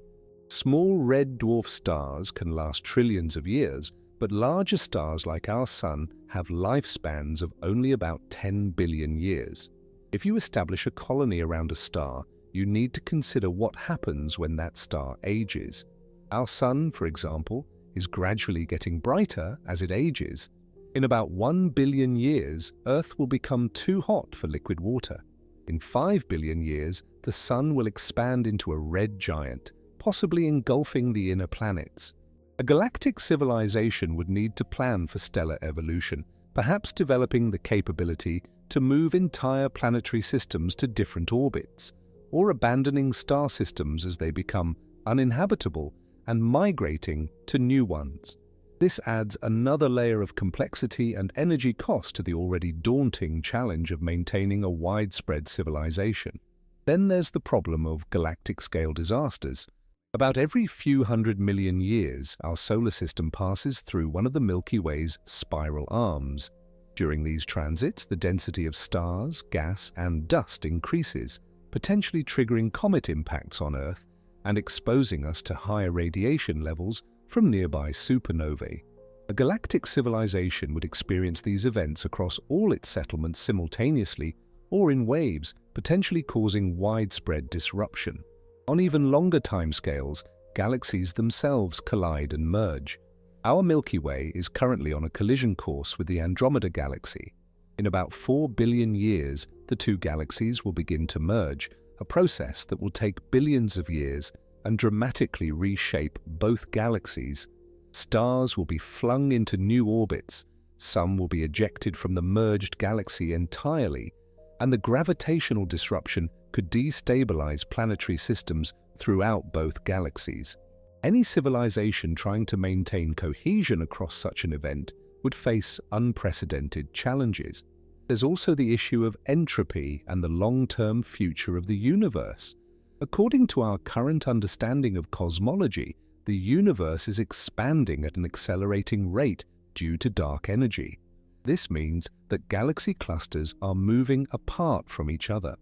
Small red dwarf stars can last trillions of years, But larger stars like our Sun have lifespans of only about 10 billion years. If you establish a colony around a star, you need to consider what happens when that star ages. Our Sun, for example, is gradually getting brighter as it ages. In about 1 billion years, Earth will become too hot for liquid water. In 5 billion years, the Sun will expand into a red giant, possibly engulfing the inner planets. A galactic civilization would need to plan for stellar evolution, perhaps developing the capability to move entire planetary systems to different orbits, or abandoning star systems as they become uninhabitable and migrating to new ones. This adds another layer of complexity and energy cost to the already daunting challenge of maintaining a widespread civilization. Then there's the problem of galactic-scale disasters. About every few 100 million years, our solar system passes through one of the Milky Way's spiral arms. During these transits, the density of stars, gas, and dust increases, potentially triggering comet impacts on Earth and exposing us to higher radiation levels from nearby supernovae. A galactic civilization would experience these events across all its settlements simultaneously or in waves, potentially causing widespread disruption. On even longer timescales, galaxies themselves collide and merge. Our Milky Way is currently on a collision course with the Andromeda Galaxy. In about 4 billion years, the two galaxies will begin to merge, a process that will take billions of years and dramatically reshape both galaxies. Stars will be flung into new orbits, some will be ejected from the merged galaxy entirely, and the gravitational disruption could destabilize planetary systems throughout both galaxies. Any civilization trying to maintain cohesion across such an event would face unprecedented challenges. There's also the issue of entropy and the long-term future of the universe. According to our current understanding of cosmology, the universe is expanding at an accelerating rate due to dark energy. This means that galaxy clusters are moving apart from each other.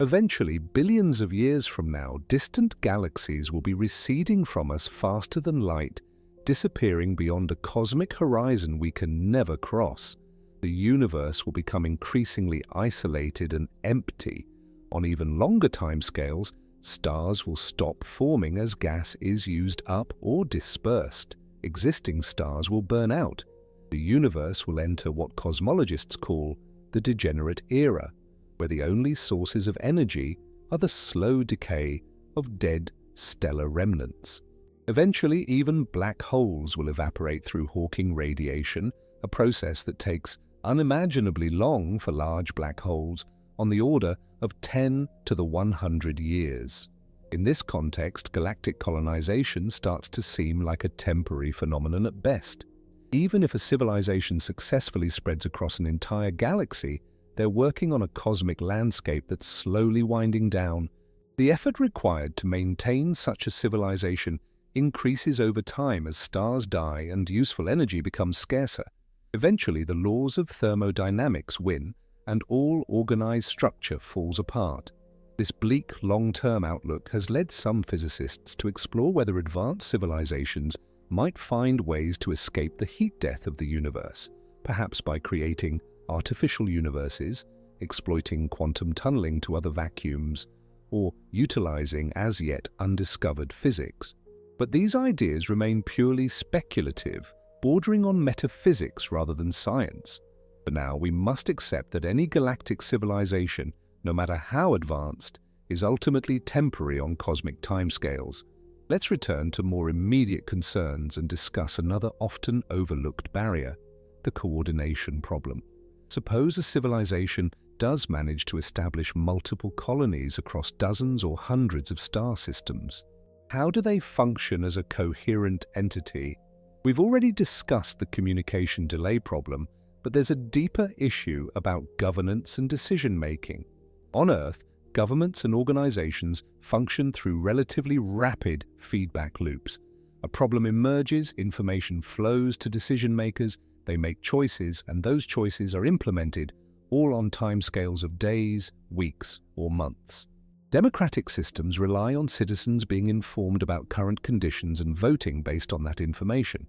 Eventually, billions of years from now, distant galaxies will be receding from us faster than light, disappearing beyond a cosmic horizon we can never cross. The universe will become increasingly isolated and empty. On even longer timescales, stars will stop forming as gas is used up or dispersed. Existing stars will burn out. The universe will enter what cosmologists call the degenerate era, where the only sources of energy are the slow decay of dead stellar remnants. Eventually, even black holes will evaporate through Hawking radiation, a process that takes unimaginably long for large black holes, on the order of 10 to the 100 years. In this context, galactic colonization starts to seem like a temporary phenomenon at best. Even if a civilization successfully spreads across an entire galaxy, they're working on a cosmic landscape that's slowly winding down. The effort required to maintain such a civilization increases over time as stars die and useful energy becomes scarcer. Eventually, the laws of thermodynamics win, and all organized structure falls apart. This bleak, long-term outlook has led some physicists to explore whether advanced civilizations might find ways to escape the heat death of the universe, perhaps by creating artificial universes, exploiting quantum tunneling to other vacuums, or utilizing as yet undiscovered physics. But these ideas remain purely speculative, bordering on metaphysics rather than science. For now, we must accept that any galactic civilization, no matter how advanced, is ultimately temporary on cosmic timescales. Let's return to more immediate concerns and discuss another often overlooked barrier, the coordination problem. Suppose a civilization does manage to establish multiple colonies across dozens or hundreds of star systems. How do they function as a coherent entity? We've already discussed the communication delay problem, but there's a deeper issue about governance and decision-making. On Earth, governments and organizations function through relatively rapid feedback loops. A problem emerges, information flows to decision-makers, they make choices, and those choices are implemented, all on timescales of days, weeks, or months. Democratic systems rely on citizens being informed about current conditions and voting based on that information.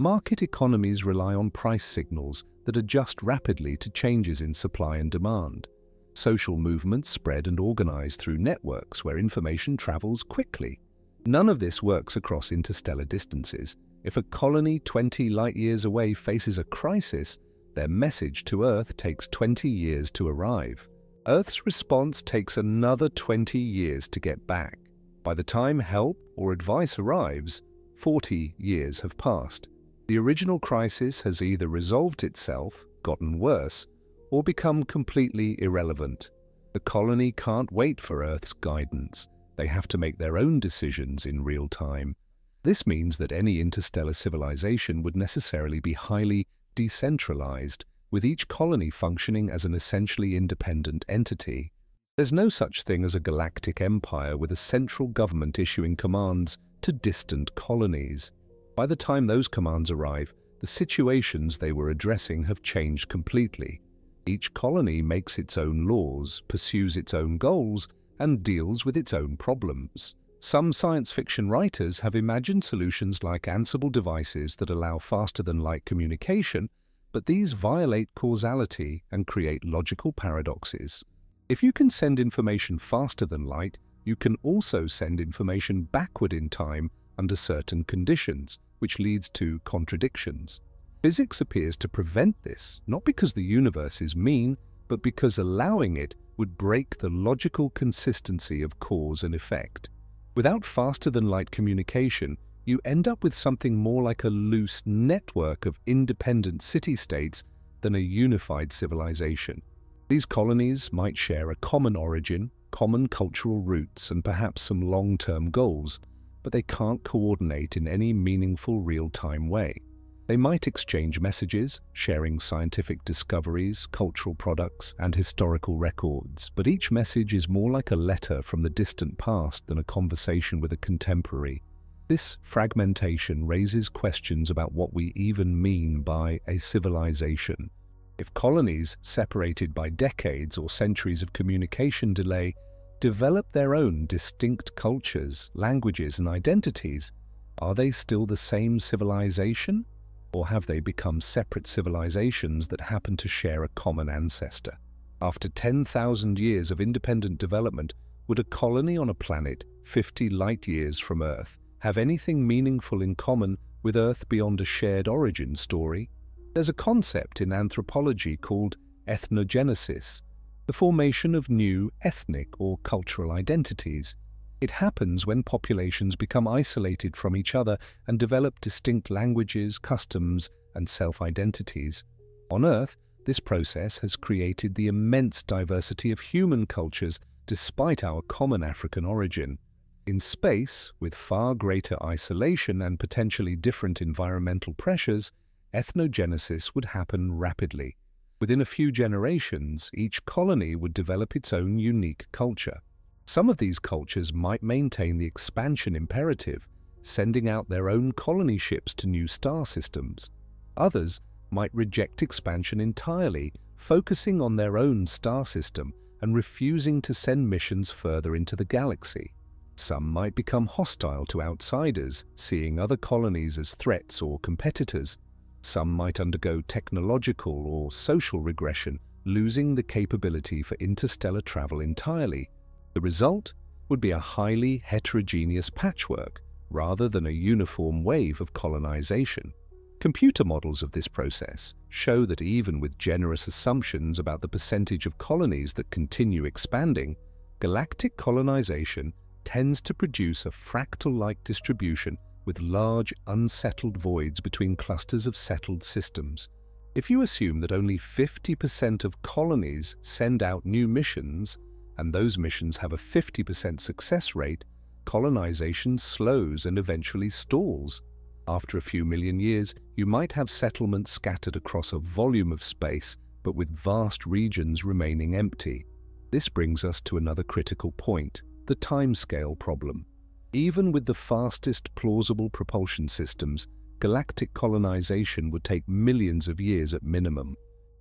Market economies rely on price signals that adjust rapidly to changes in supply and demand. Social movements spread and organize through networks where information travels quickly. None of this works across interstellar distances. If a colony 20 light-years away faces a crisis, their message to Earth takes 20 years to arrive. Earth's response takes another 20 years to get back. By the time help or advice arrives, 40 years have passed. The original crisis has either resolved itself, gotten worse, or become completely irrelevant. The colony can't wait for Earth's guidance. They have to make their own decisions in real time. This means that any interstellar civilization would necessarily be highly decentralized, with each colony functioning as an essentially independent entity. There's no such thing as a galactic empire with a central government issuing commands to distant colonies. By the time those commands arrive, the situations they were addressing have changed completely. Each colony makes its own laws, pursues its own goals, and deals with its own problems. Some science fiction writers have imagined solutions like Ansible devices that allow faster-than-light communication, but these violate causality and create logical paradoxes. If you can send information faster than light, you can also send information backward in time under certain conditions, which leads to contradictions. Physics appears to prevent this, not because the universe is mean, but because allowing it would break the logical consistency of cause and effect. Without faster-than-light communication, you end up with something more like a loose network of independent city-states than a unified civilization. These colonies might share a common origin, common cultural roots, and perhaps some long-term goals, but they can't coordinate in any meaningful real-time way. They might exchange messages, sharing scientific discoveries, cultural products, and historical records, but each message is more like a letter from the distant past than a conversation with a contemporary. This fragmentation raises questions about what we even mean by a civilization. If colonies, separated by decades or centuries of communication delay, develop their own distinct cultures, languages, and identities, are they still the same civilization? Or have they become separate civilizations that happen to share a common ancestor? After 10,000 years of independent development, would a colony on a planet 50 light-years from Earth have anything meaningful in common with Earth beyond a shared origin story? There's a concept in anthropology called ethnogenesis, the formation of new ethnic or cultural identities. It happens when populations become isolated from each other and develop distinct languages, customs, and self-identities. On Earth, this process has created the immense diversity of human cultures despite our common African origin. In space, with far greater isolation and potentially different environmental pressures, ethnogenesis would happen rapidly. Within a few generations, each colony would develop its own unique culture. Some of these cultures might maintain the expansion imperative, sending out their own colony ships to new star systems. Others might reject expansion entirely, focusing on their own star system and refusing to send missions further into the galaxy. Some might become hostile to outsiders, seeing other colonies as threats or competitors. Some might undergo technological or social regression, losing the capability for interstellar travel entirely. The result would be a highly heterogeneous patchwork, rather than a uniform wave of colonization. Computer models of this process show that even with generous assumptions about the percentage of colonies that continue expanding, galactic colonization tends to produce a fractal-like distribution with large unsettled voids between clusters of settled systems. If you assume that only 50% of colonies send out new missions, and those missions have a 50% success rate, colonization slows and eventually stalls. After a few million years, you might have settlements scattered across a volume of space, but with vast regions remaining empty. This brings us to another critical point, the timescale problem. Even with the fastest plausible propulsion systems, galactic colonization would take millions of years at minimum.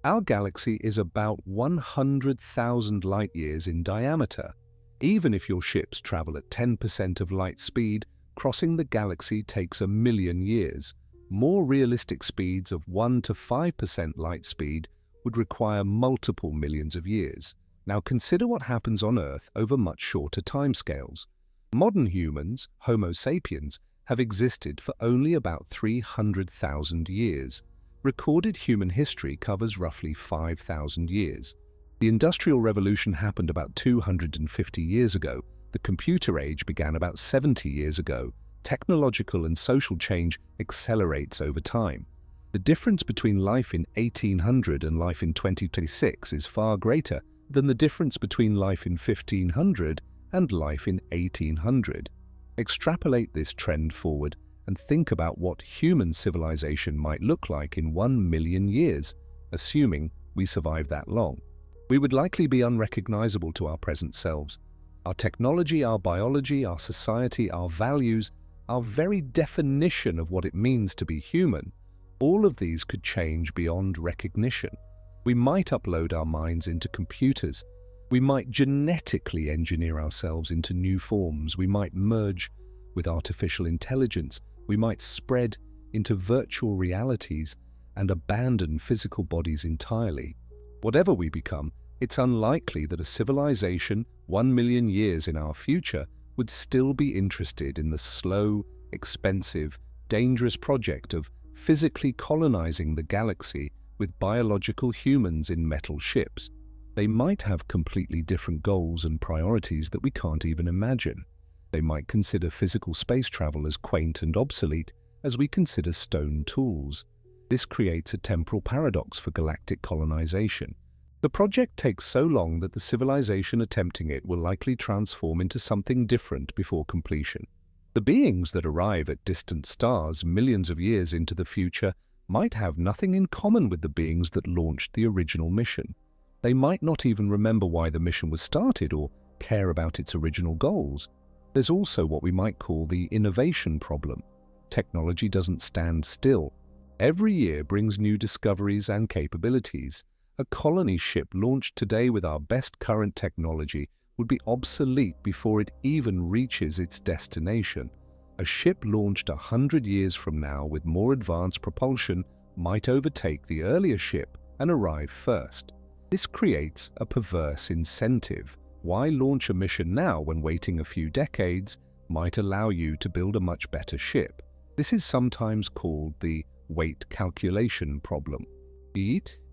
Our galaxy is about 100,000 light-years in diameter. Even if your ships travel at 10% of light speed, crossing the galaxy takes 1,000,000 years. more realistic speeds of 1 to 5% light speed would require multiple millions of years. Now consider what happens on Earth over much shorter timescales. Modern humans, Homo sapiens, have existed for only about 300,000 years. Recorded human history covers roughly 5,000 years. The Industrial Revolution happened about 250 years ago. The computer age began about 70 years ago. Technological and social change accelerates over time. The difference between life in 1800 and life in 2026 is far greater than the difference between life in 1500 and life in 1800. Extrapolate this trend forward and think about what human civilization might look like in 1 million years, assuming we survive that long. We would likely be unrecognizable to our present selves. Our technology, our biology, our society, our values, our very definition of what it means to be human, all of these could change beyond recognition. We might upload our minds into computers. We might genetically engineer ourselves into new forms. We might merge with artificial intelligence. We might spread into virtual realities and abandon physical bodies entirely. Whatever we become, it's unlikely that a civilization 1 million years in our future would still be interested in the slow, expensive, dangerous project of physically colonizing the galaxy with biological humans in metal ships. They might have completely different goals and priorities that we can't even imagine. They might consider physical space travel as quaint and obsolete as we consider stone tools. This creates a temporal paradox for galactic colonization. The project takes so long that the civilization attempting it will likely transform into something different before completion. The beings that arrive at distant stars millions of years into the future might have nothing in common with the beings that launched the original mission. They might not even remember why the mission was started or care about its original goals. There's also what we might call the innovation problem. Technology doesn't stand still. Every year brings new discoveries and capabilities. A colony ship launched today with our best current technology would be obsolete before it even reaches its destination. A ship launched 100 years from now with more advanced propulsion might overtake the earlier ship and arrive first. This creates a perverse incentive. Why launch a mission now when waiting a few decades might allow you to build a much better ship? This is sometimes called the weight calculation problem.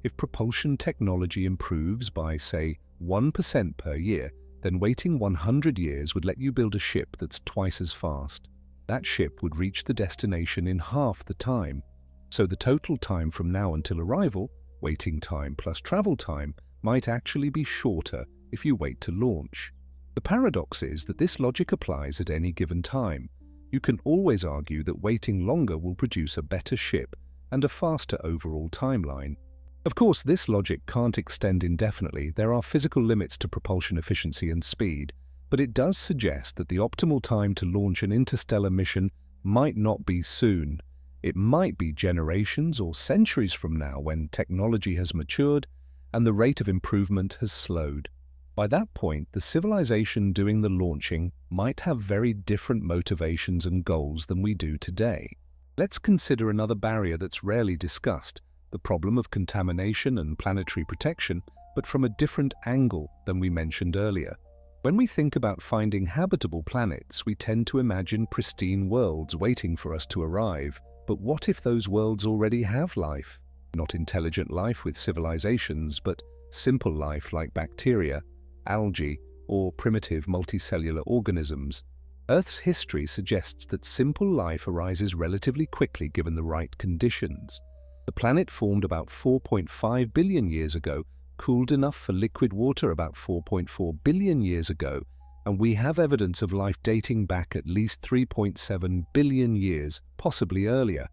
If propulsion technology improves by, say, 1% per year, then waiting 100 years would let you build a ship that's twice as fast. That ship would reach the destination in half the time. So the total time from now until arrival, waiting time plus travel time, might actually be shorter if you wait to launch. The paradox is that this logic applies at any given time. You can always argue that waiting longer will produce a better ship and a faster overall timeline. Of course, this logic can't extend indefinitely. There are physical limits to propulsion efficiency and speed, but it does suggest that the optimal time to launch an interstellar mission might not be soon. It might be generations or centuries from now when technology has matured and the rate of improvement has slowed. By that point, the civilization doing the launching might have very different motivations and goals than we do today. Let's consider another barrier that's rarely discussed, the problem of contamination and planetary protection, but from a different angle than we mentioned earlier. When we think about finding habitable planets, we tend to imagine pristine worlds waiting for us to arrive. But what if those worlds already have life? Not intelligent life with civilizations, but simple life like bacteria, algae, or primitive multicellular organisms. Earth's history suggests that simple life arises relatively quickly given the right conditions. The planet formed about 4.5 billion years ago, cooled enough for liquid water about 4.4 billion years ago, and we have evidence of life dating back at least 3.7 billion years, possibly earlier.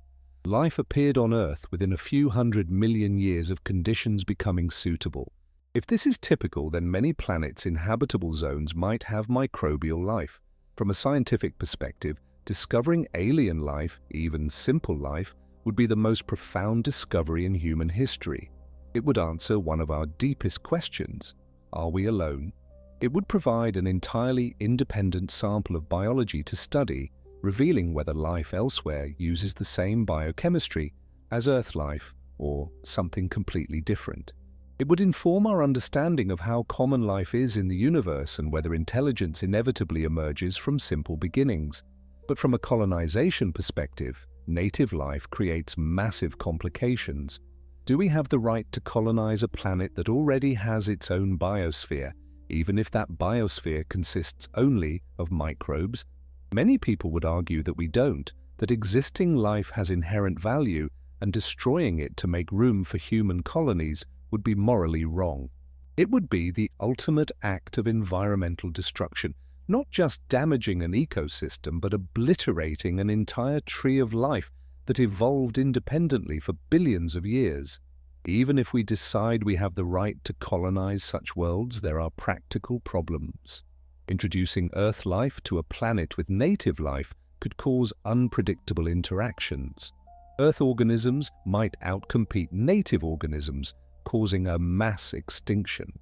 Life appeared on Earth within a few 100 million years of conditions becoming suitable. If this is typical, then many planets in habitable zones might have microbial life. From a scientific perspective, discovering alien life, even simple life, would be the most profound discovery in human history. It would answer one of our deepest questions: are we alone? It would provide an entirely independent sample of biology to study, revealing whether life elsewhere uses the same biochemistry as Earth life or something completely different. It would inform our understanding of how common life is in the universe and whether intelligence inevitably emerges from simple beginnings. But from a colonization perspective, native life creates massive complications. Do we have the right to colonize a planet that already has its own biosphere, even if that biosphere consists only of microbes? Many people would argue that we don't, that existing life has inherent value, and destroying it to make room for human colonies would be morally wrong. It would be the ultimate act of environmental destruction, not just damaging an ecosystem, but obliterating an entire tree of life that evolved independently for billions of years. Even if we decide we have the right to colonize such worlds, there are practical problems. Introducing Earth life to a planet with native life could cause unpredictable interactions. Earth organisms might outcompete native organisms, causing a mass extinction.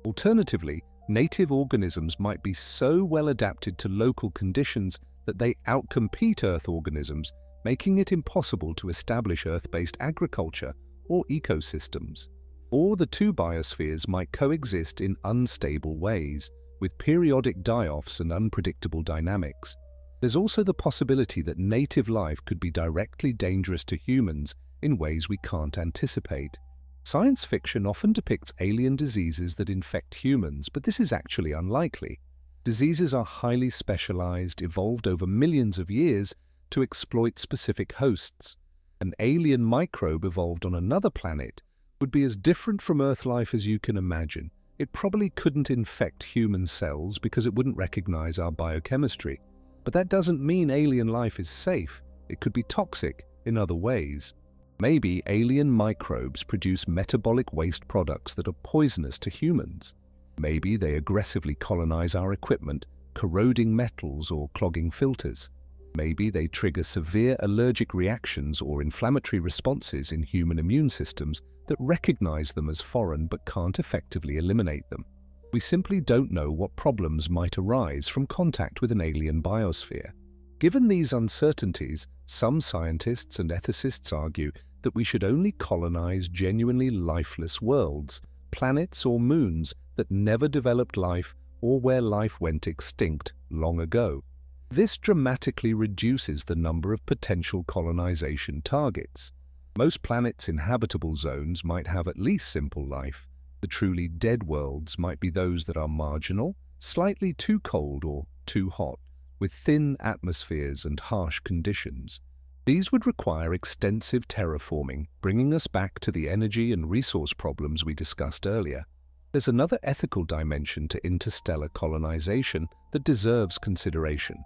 Alternatively, native organisms might be so well adapted to local conditions that they outcompete Earth organisms, making it impossible to establish Earth-based agriculture or ecosystems. Or the two biospheres might coexist in unstable ways, with periodic die-offs and unpredictable dynamics. There's also the possibility that native life could be directly dangerous to humans in ways we can't anticipate. Science fiction often depicts alien diseases that infect humans, but this is actually unlikely. Diseases are highly specialized, evolved over millions of years to exploit specific hosts. An alien microbe evolved on another planet would be as different from Earth life as you can imagine. It probably couldn't infect human cells because it wouldn't recognize our biochemistry. But that doesn't mean alien life is safe. It could be toxic in other ways. Maybe alien microbes produce metabolic waste products that are poisonous to humans. Maybe they aggressively colonize our equipment, corroding metals or clogging filters. Maybe they trigger severe allergic reactions or inflammatory responses in human immune systems that recognize them as foreign but can't effectively eliminate them. We simply don't know what problems might arise from contact with an alien biosphere. Given these uncertainties, some scientists and ethicists argue that we should only colonize genuinely lifeless worlds, planets or moons that never developed life or where life went extinct long ago. This dramatically reduces the number of potential colonization targets. Most planets in habitable zones might have at least simple life. The truly dead worlds might be those that are marginal, slightly too cold or too hot, with thin atmospheres and harsh conditions. These would require extensive terraforming, bringing us back to the energy and resource problems we discussed earlier. There's another ethical dimension to interstellar colonization that deserves consideration: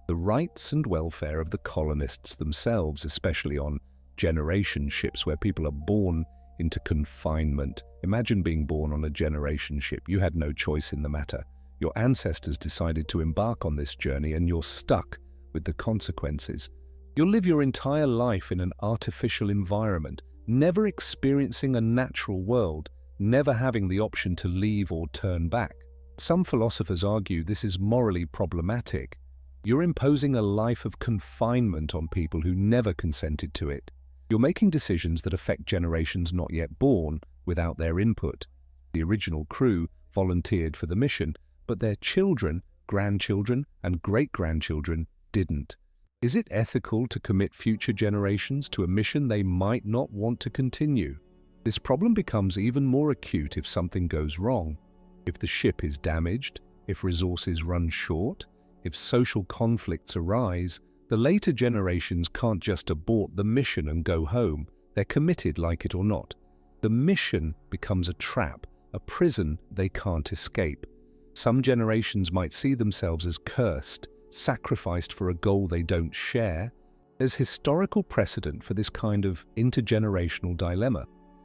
the rights and welfare of the colonists themselves, especially on generation ships where people are born into confinement. Imagine being born on a generation ship. You had no choice in the matter. Your ancestors decided to embark on this journey and you're stuck with the consequences. You'll live your entire life in an artificial environment, never experiencing a natural world, never having the option to leave or turn back. Some philosophers argue this is morally problematic. You're imposing a life of confinement on people who never consented to it. You're making decisions that affect generations not yet born without their input. The original crew volunteered for the mission, but their children, grandchildren, and great-grandchildren didn't. Is it ethical to commit future generations to a mission they might not want to continue? This problem becomes even more acute if something goes wrong. If the ship is damaged, if resources run short, if social conflicts arise, the later generations can't just abort the mission and go home. They're committed, like it or not. The mission becomes a trap, a prison they can't escape. Some generations might see themselves as cursed, sacrificed for a goal they don't share. There's historical precedent for this kind of intergenerational dilemma.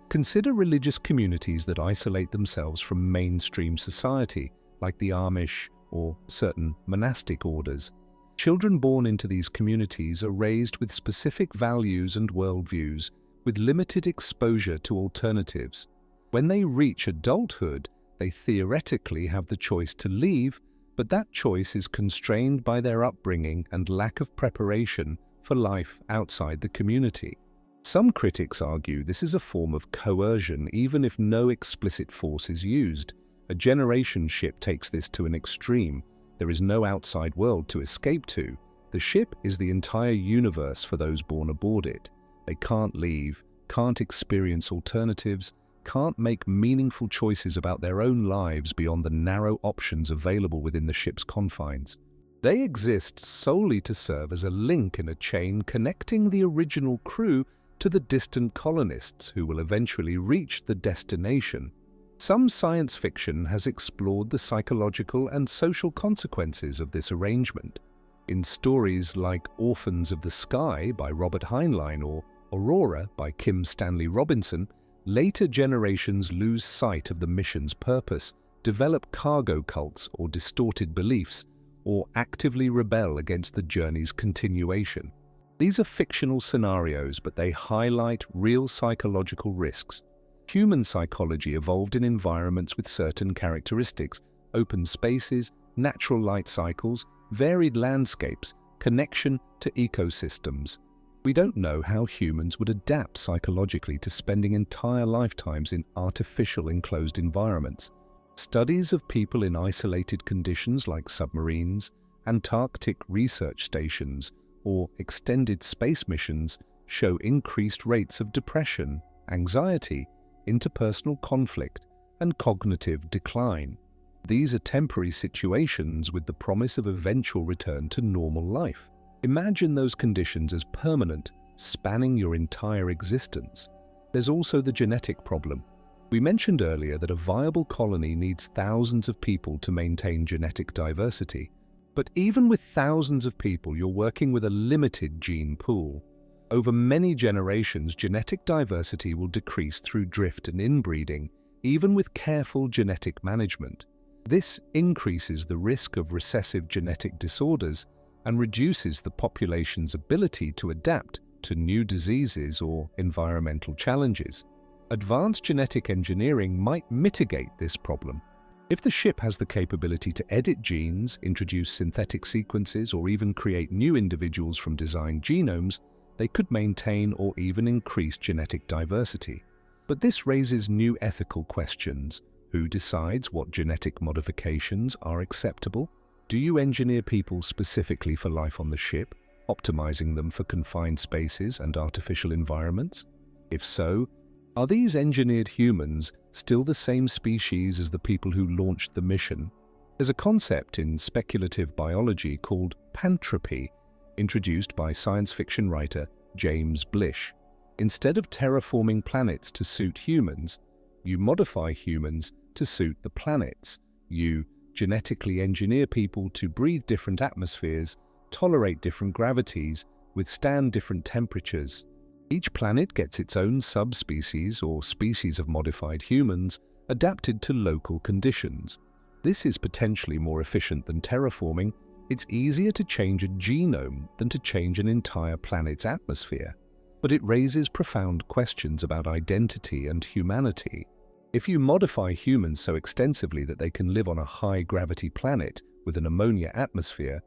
Consider religious communities that isolate themselves from mainstream society, like the Amish or certain monastic orders. Children born into these communities are raised with specific values and worldviews, with limited exposure to alternatives. When they reach adulthood, they theoretically have the choice to leave, but that choice is constrained by their upbringing and lack of preparation for life outside the community. Some critics argue this is a form of coercion even if no explicit force is used. A generation ship takes this to an extreme. There is no outside world to escape to. The ship is the entire universe for those born aboard it. They can't leave, can't experience alternatives, can't make meaningful choices about their own lives beyond the narrow options available within the ship's confines. They exist solely to serve as a link in a chain connecting the original crew to the distant colonists who will eventually reach the destination. Some science fiction has explored the psychological and social consequences of this arrangement. In stories like Orphans of the Sky by Robert Heinlein or Aurora by Kim Stanley Robinson, later generations lose sight of the mission's purpose, develop cargo cults or distorted beliefs, or actively rebel against the journey's continuation. These are fictional scenarios, but they highlight real psychological risks. Human psychology evolved in environments with certain characteristics: open spaces, natural light cycles, varied landscapes, connection to ecosystems. We don't know how humans would adapt psychologically to spending entire lifetimes in artificial enclosed environments. Studies of people in isolated conditions like submarines, Antarctic research stations, or extended space missions show increased rates of depression, anxiety, interpersonal conflict, and cognitive decline. These are temporary situations with the promise of eventual return to normal life. Imagine those conditions as permanent, spanning your entire existence. There's also the genetic problem. We mentioned earlier that a viable colony needs thousands of people to maintain genetic diversity. But even with thousands of people, you're working with a limited gene pool. Over many generations, genetic diversity will decrease through drift and inbreeding, even with careful genetic management. This increases the risk of recessive genetic disorders and reduces the population's ability to adapt to new diseases or environmental challenges. Advanced genetic engineering might mitigate this problem. If the ship has the capability to edit genes, introduce synthetic sequences, or even create new individuals from designed genomes, they could maintain or even increase genetic diversity. But this raises new ethical questions. Who decides what genetic modifications are acceptable? Do you engineer people specifically for life on the ship, optimizing them for confined spaces and artificial environments? If so, are these engineered humans still the same species as the people who launched the mission? There's a concept in speculative biology called Pantropy, introduced by science fiction writer James Blish. Instead of terraforming planets to suit humans, you modify humans to suit the planets. You genetically engineer people to breathe different atmospheres, tolerate different gravities, withstand different temperatures. Each planet gets its own subspecies or species of modified humans adapted to local conditions. This is potentially more efficient than terraforming. It's easier to change a genome than to change an entire planet's atmosphere. But it raises profound questions about identity and humanity. If you modify humans so extensively that they can live on a high-gravity planet with an ammonia atmosphere,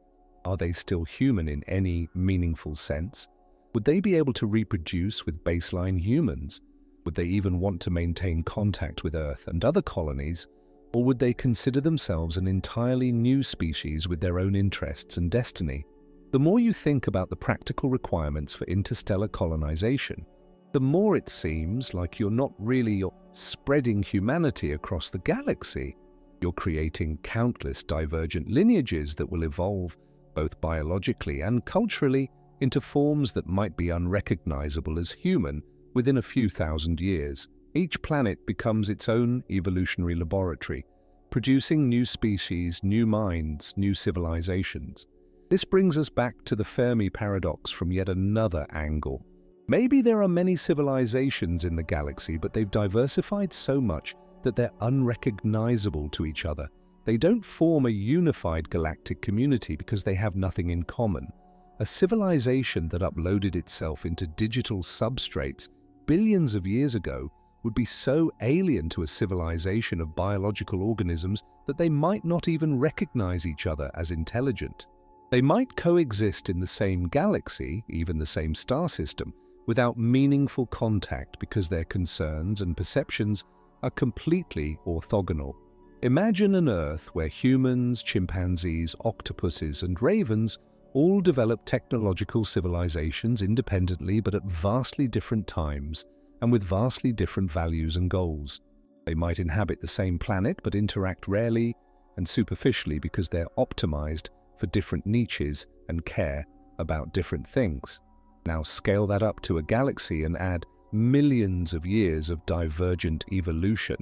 are they still human in any meaningful sense? Would they be able to reproduce with baseline humans? Would they even want to maintain contact with Earth and other colonies? Or would they consider themselves an entirely new species with their own interests and destiny? The more you think about the practical requirements for interstellar colonization, the more it seems like you're not really spreading humanity across the galaxy. You're creating countless divergent lineages that will evolve, both biologically and culturally, into forms that might be unrecognizable as human within a few thousand years. Each planet becomes its own evolutionary laboratory, producing new species, new minds, new civilizations. This brings us back to the Fermi paradox from yet another angle. Maybe there are many civilizations in the galaxy, but they've diversified so much that they're unrecognizable to each other. They don't form a unified galactic community because they have nothing in common. A civilization that uploaded itself into digital substrates billions of years ago would be so alien to a civilization of biological organisms that they might not even recognize each other as intelligent. They might coexist in the same galaxy, even the same star system, without meaningful contact because their concerns and perceptions are completely orthogonal. Imagine an Earth where humans, chimpanzees, octopuses, and ravens all develop technological civilizations independently but at vastly different times and with vastly different values and goals. They might inhabit the same planet but interact rarely and superficially because they're optimized for different niches and care about different things. Now scale that up to a galaxy and add millions of years of divergent evolution.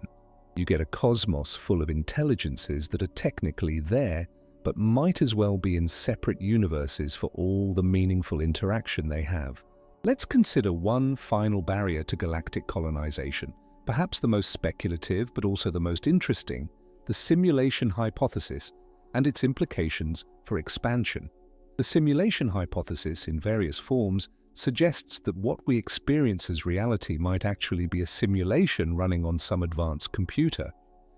You get a cosmos full of intelligences that are technically there, but might as well be in separate universes for all the meaningful interaction they have. Let's consider one final barrier to galactic colonization, perhaps the most speculative but also the most interesting, the simulation hypothesis and its implications for expansion. The simulation hypothesis, in various forms, suggests that what we experience as reality might actually be a simulation running on some advanced computer.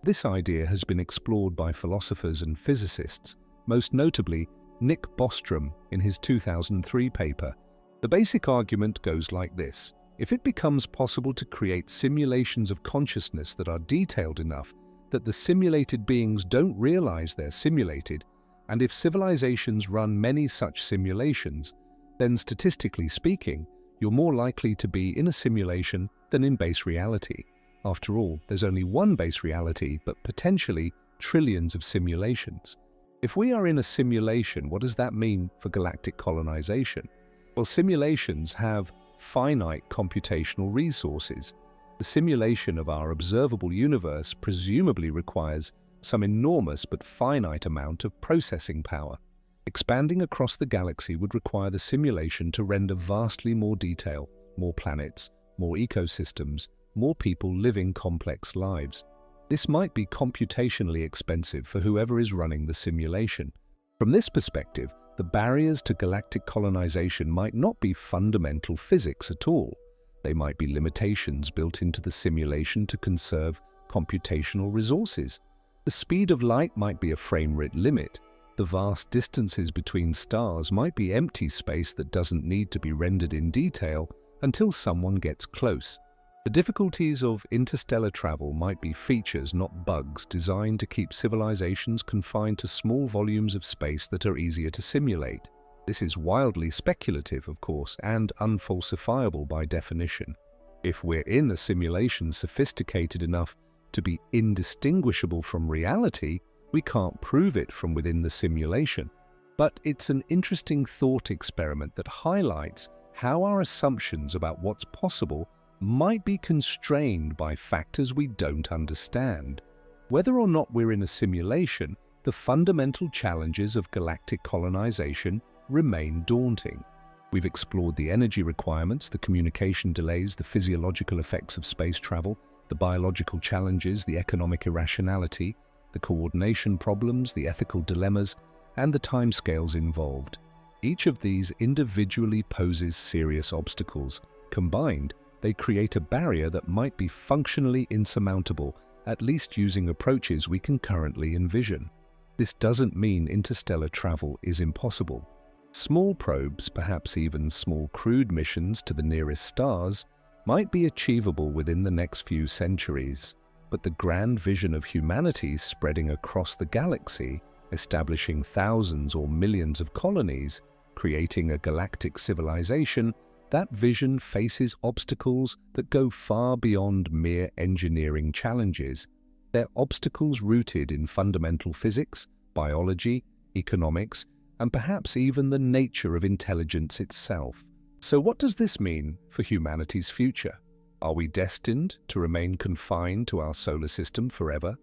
This idea has been explored by philosophers and physicists, most notably Nick Bostrom in his 2003 paper. The basic argument goes like this: if it becomes possible to create simulations of consciousness that are detailed enough that the simulated beings don't realize they're simulated, and if civilizations run many such simulations, then statistically speaking, you're more likely to be in a simulation than in base reality. After all, there's only one base reality, but potentially trillions of simulations. If we are in a simulation, what does that mean for galactic colonization? Well, simulations have finite computational resources. The simulation of our observable universe presumably requires some enormous but finite amount of processing power. Expanding across the galaxy would require the simulation to render vastly more detail, more planets, more ecosystems, more people living complex lives. This might be computationally expensive for whoever is running the simulation. From this perspective, the barriers to galactic colonization might not be fundamental physics at all. They might be limitations built into the simulation to conserve computational resources. The speed of light might be a frame rate limit. The vast distances between stars might be empty space that doesn't need to be rendered in detail until someone gets close. The difficulties of interstellar travel might be features, not bugs, designed to keep civilizations confined to small volumes of space that are easier to simulate. This is wildly speculative, of course, and unfalsifiable by definition. If we're in a simulation sophisticated enough to be indistinguishable from reality, we can't prove it from within the simulation. But it's an interesting thought experiment that highlights how our assumptions about what's possible might be constrained by factors we don't understand. Whether or not we're in a simulation, the fundamental challenges of galactic colonization remain daunting. We've explored the energy requirements, the communication delays, the physiological effects of space travel, the biological challenges, the economic irrationality, the coordination problems, the ethical dilemmas, and the timescales involved. Each of these individually poses serious obstacles. Combined, they create a barrier that might be functionally insurmountable, at least using approaches we can currently envision. This doesn't mean interstellar travel is impossible. Small probes, perhaps even small crewed missions to the nearest stars, might be achievable within the next few centuries. But the grand vision of humanity spreading across the galaxy, establishing thousands or millions of colonies, creating a galactic civilization, that vision faces obstacles that go far beyond mere engineering challenges. They're obstacles rooted in fundamental physics, biology, economics, and perhaps even the nature of intelligence itself. So what does this mean for humanity's future? Are we destined to remain confined to our solar system forever?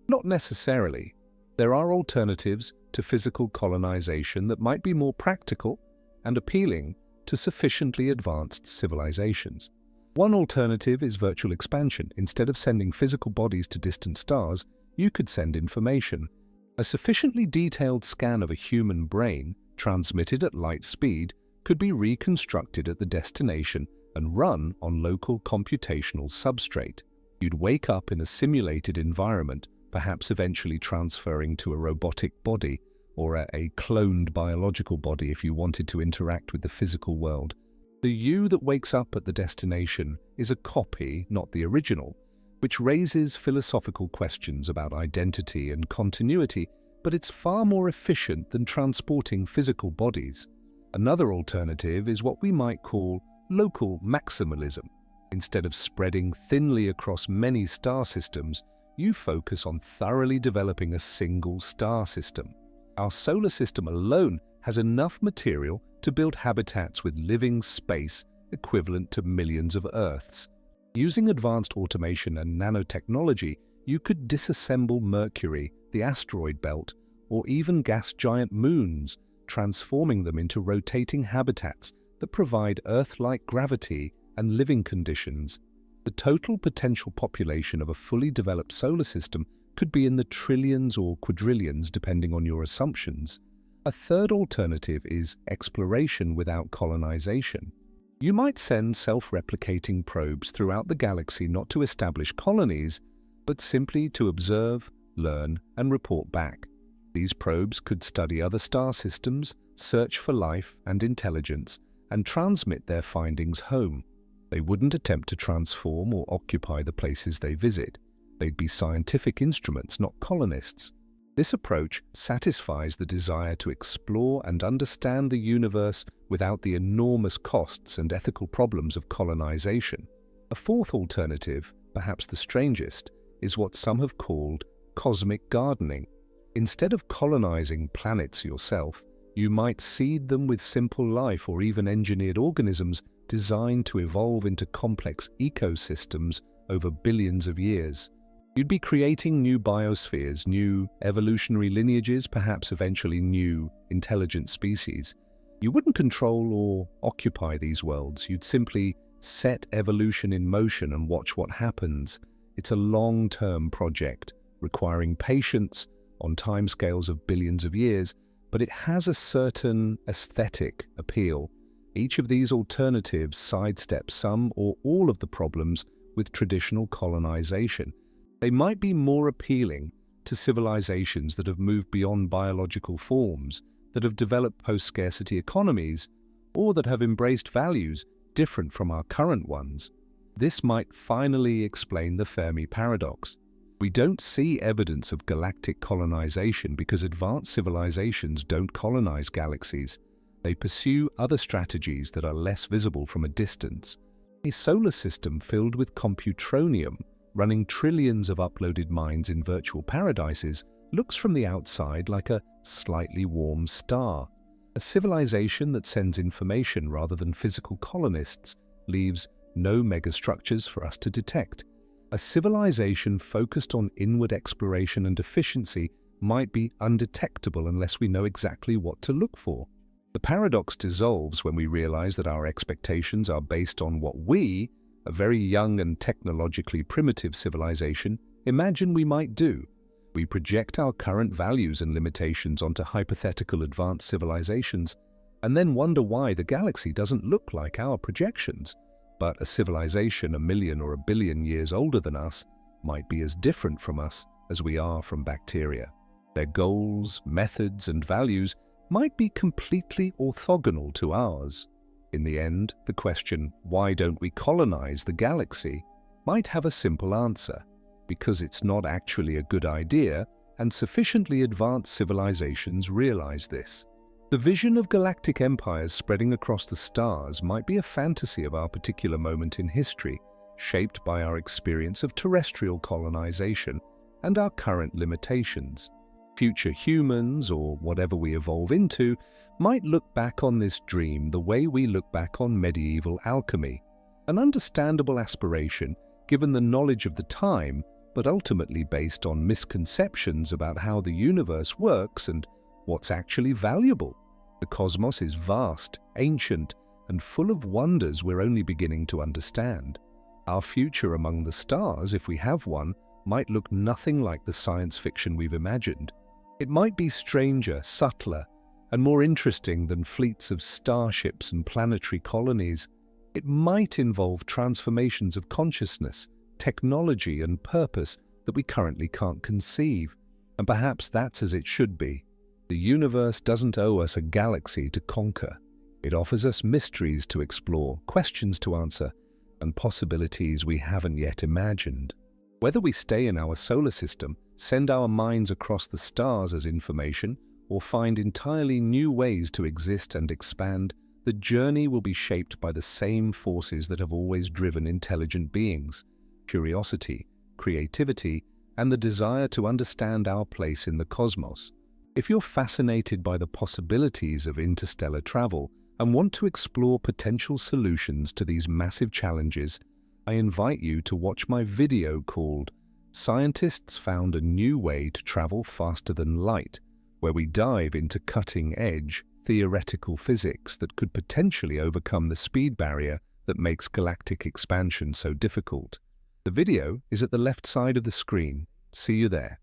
Not necessarily. There are alternatives to physical colonization that might be more practical and appealing to sufficiently advanced civilizations. One alternative is virtual expansion. Instead of sending physical bodies to distant stars, you could send information. A sufficiently detailed scan of a human brain, transmitted at light speed, could be reconstructed at the destination and run on local computational substrate. You'd wake up in a simulated environment, perhaps eventually transferring to a robotic body or a cloned biological body if you wanted to interact with the physical world. The you that wakes up at the destination is a copy, not the original, which raises philosophical questions about identity and continuity, but it's far more efficient than transporting physical bodies. Another alternative is what we might call local maximalism. Instead of spreading thinly across many star systems, you focus on thoroughly developing a single star system. Our solar system alone has enough material to build habitats with living space equivalent to millions of Earths. Using advanced automation and nanotechnology, you could disassemble Mercury, the asteroid belt, or even gas giant moons, transforming them into rotating habitats that provide Earth-like gravity and living conditions. The total potential population of a fully developed solar system could be in the trillions or quadrillions depending on your assumptions. A third alternative is exploration without colonization. You might send self-replicating probes throughout the galaxy not to establish colonies, but simply to observe, learn, and report back. These probes could study other star systems, search for life and intelligence, and transmit their findings home. They wouldn't attempt to transform or occupy the places they visit. They'd be scientific instruments, not colonists. This approach satisfies the desire to explore and understand the universe without the enormous costs and ethical problems of colonization. A fourth alternative, perhaps the strangest, is what some have called cosmic gardening. Instead of colonizing planets yourself, you might seed them with simple life or even engineered organisms designed to evolve into complex ecosystems over billions of years. You'd be creating new biospheres, new evolutionary lineages, perhaps eventually new intelligent species. You wouldn't control or occupy these worlds. You'd simply set evolution in motion and watch what happens. It's a long-term project, requiring patience on timescales of billions of years, but it has a certain aesthetic appeal. Each of these alternatives sidesteps some or all of the problems with traditional colonization. They might be more appealing to civilizations that have moved beyond biological forms, that have developed post-scarcity economies, or that have embraced values different from our current ones. This might finally explain the Fermi paradox. We don't see evidence of galactic colonization because advanced civilizations don't colonize galaxies. They pursue other strategies that are less visible from a distance. A solar system filled with computronium, running trillions of uploaded minds in virtual paradises, looks from the outside like a slightly warm star. A civilization that sends information rather than physical colonists leaves no megastructures for us to detect. A civilization focused on inward exploration and efficiency might be undetectable unless we know exactly what to look for. The paradox dissolves when we realize that our expectations are based on what we, a very young and technologically primitive civilization, imagine we might do. We project our current values and limitations onto hypothetical advanced civilizations, and then wonder why the galaxy doesn't look like our projections. But a civilization 1 million or 1 billion years older than us might be as different from us as we are from bacteria. Their goals, methods, and values might be completely orthogonal to ours. In the end, the question, why don't we colonize the galaxy, might have a simple answer. Because it's not actually a good idea, and sufficiently advanced civilizations realize this. The vision of galactic empires spreading across the stars might be a fantasy of our particular moment in history, shaped by our experience of terrestrial colonization and our current limitations. Future humans, or whatever we evolve into, might look back on this dream the way we look back on medieval alchemy, an understandable aspiration given the knowledge of the time, but ultimately based on misconceptions about how the universe works and what's actually valuable. The cosmos is vast, ancient, and full of wonders we're only beginning to understand. Our future among the stars, if we have one, might look nothing like the science fiction we've imagined. It might be stranger, subtler, and more interesting than fleets of starships and planetary colonies. It might involve transformations of consciousness, technology and purpose that we currently can't conceive. And perhaps that's as it should be. The universe doesn't owe us a galaxy to conquer. It offers us mysteries to explore, questions to answer, and possibilities we haven't yet imagined. Whether we stay in our solar system, send our minds across the stars as information, or find entirely new ways to exist and expand, the journey will be shaped by the same forces that have always driven intelligent beings: curiosity, creativity, and the desire to understand our place in the cosmos. If you're fascinated by the possibilities of interstellar travel and want to explore potential solutions to these massive challenges, I invite you to watch my video called "Scientists Found a New Way to Travel Faster Than Light," where we dive into cutting-edge, theoretical physics that could potentially overcome the speed barrier that makes galactic expansion so difficult. The video is at the left side of the screen. See you there.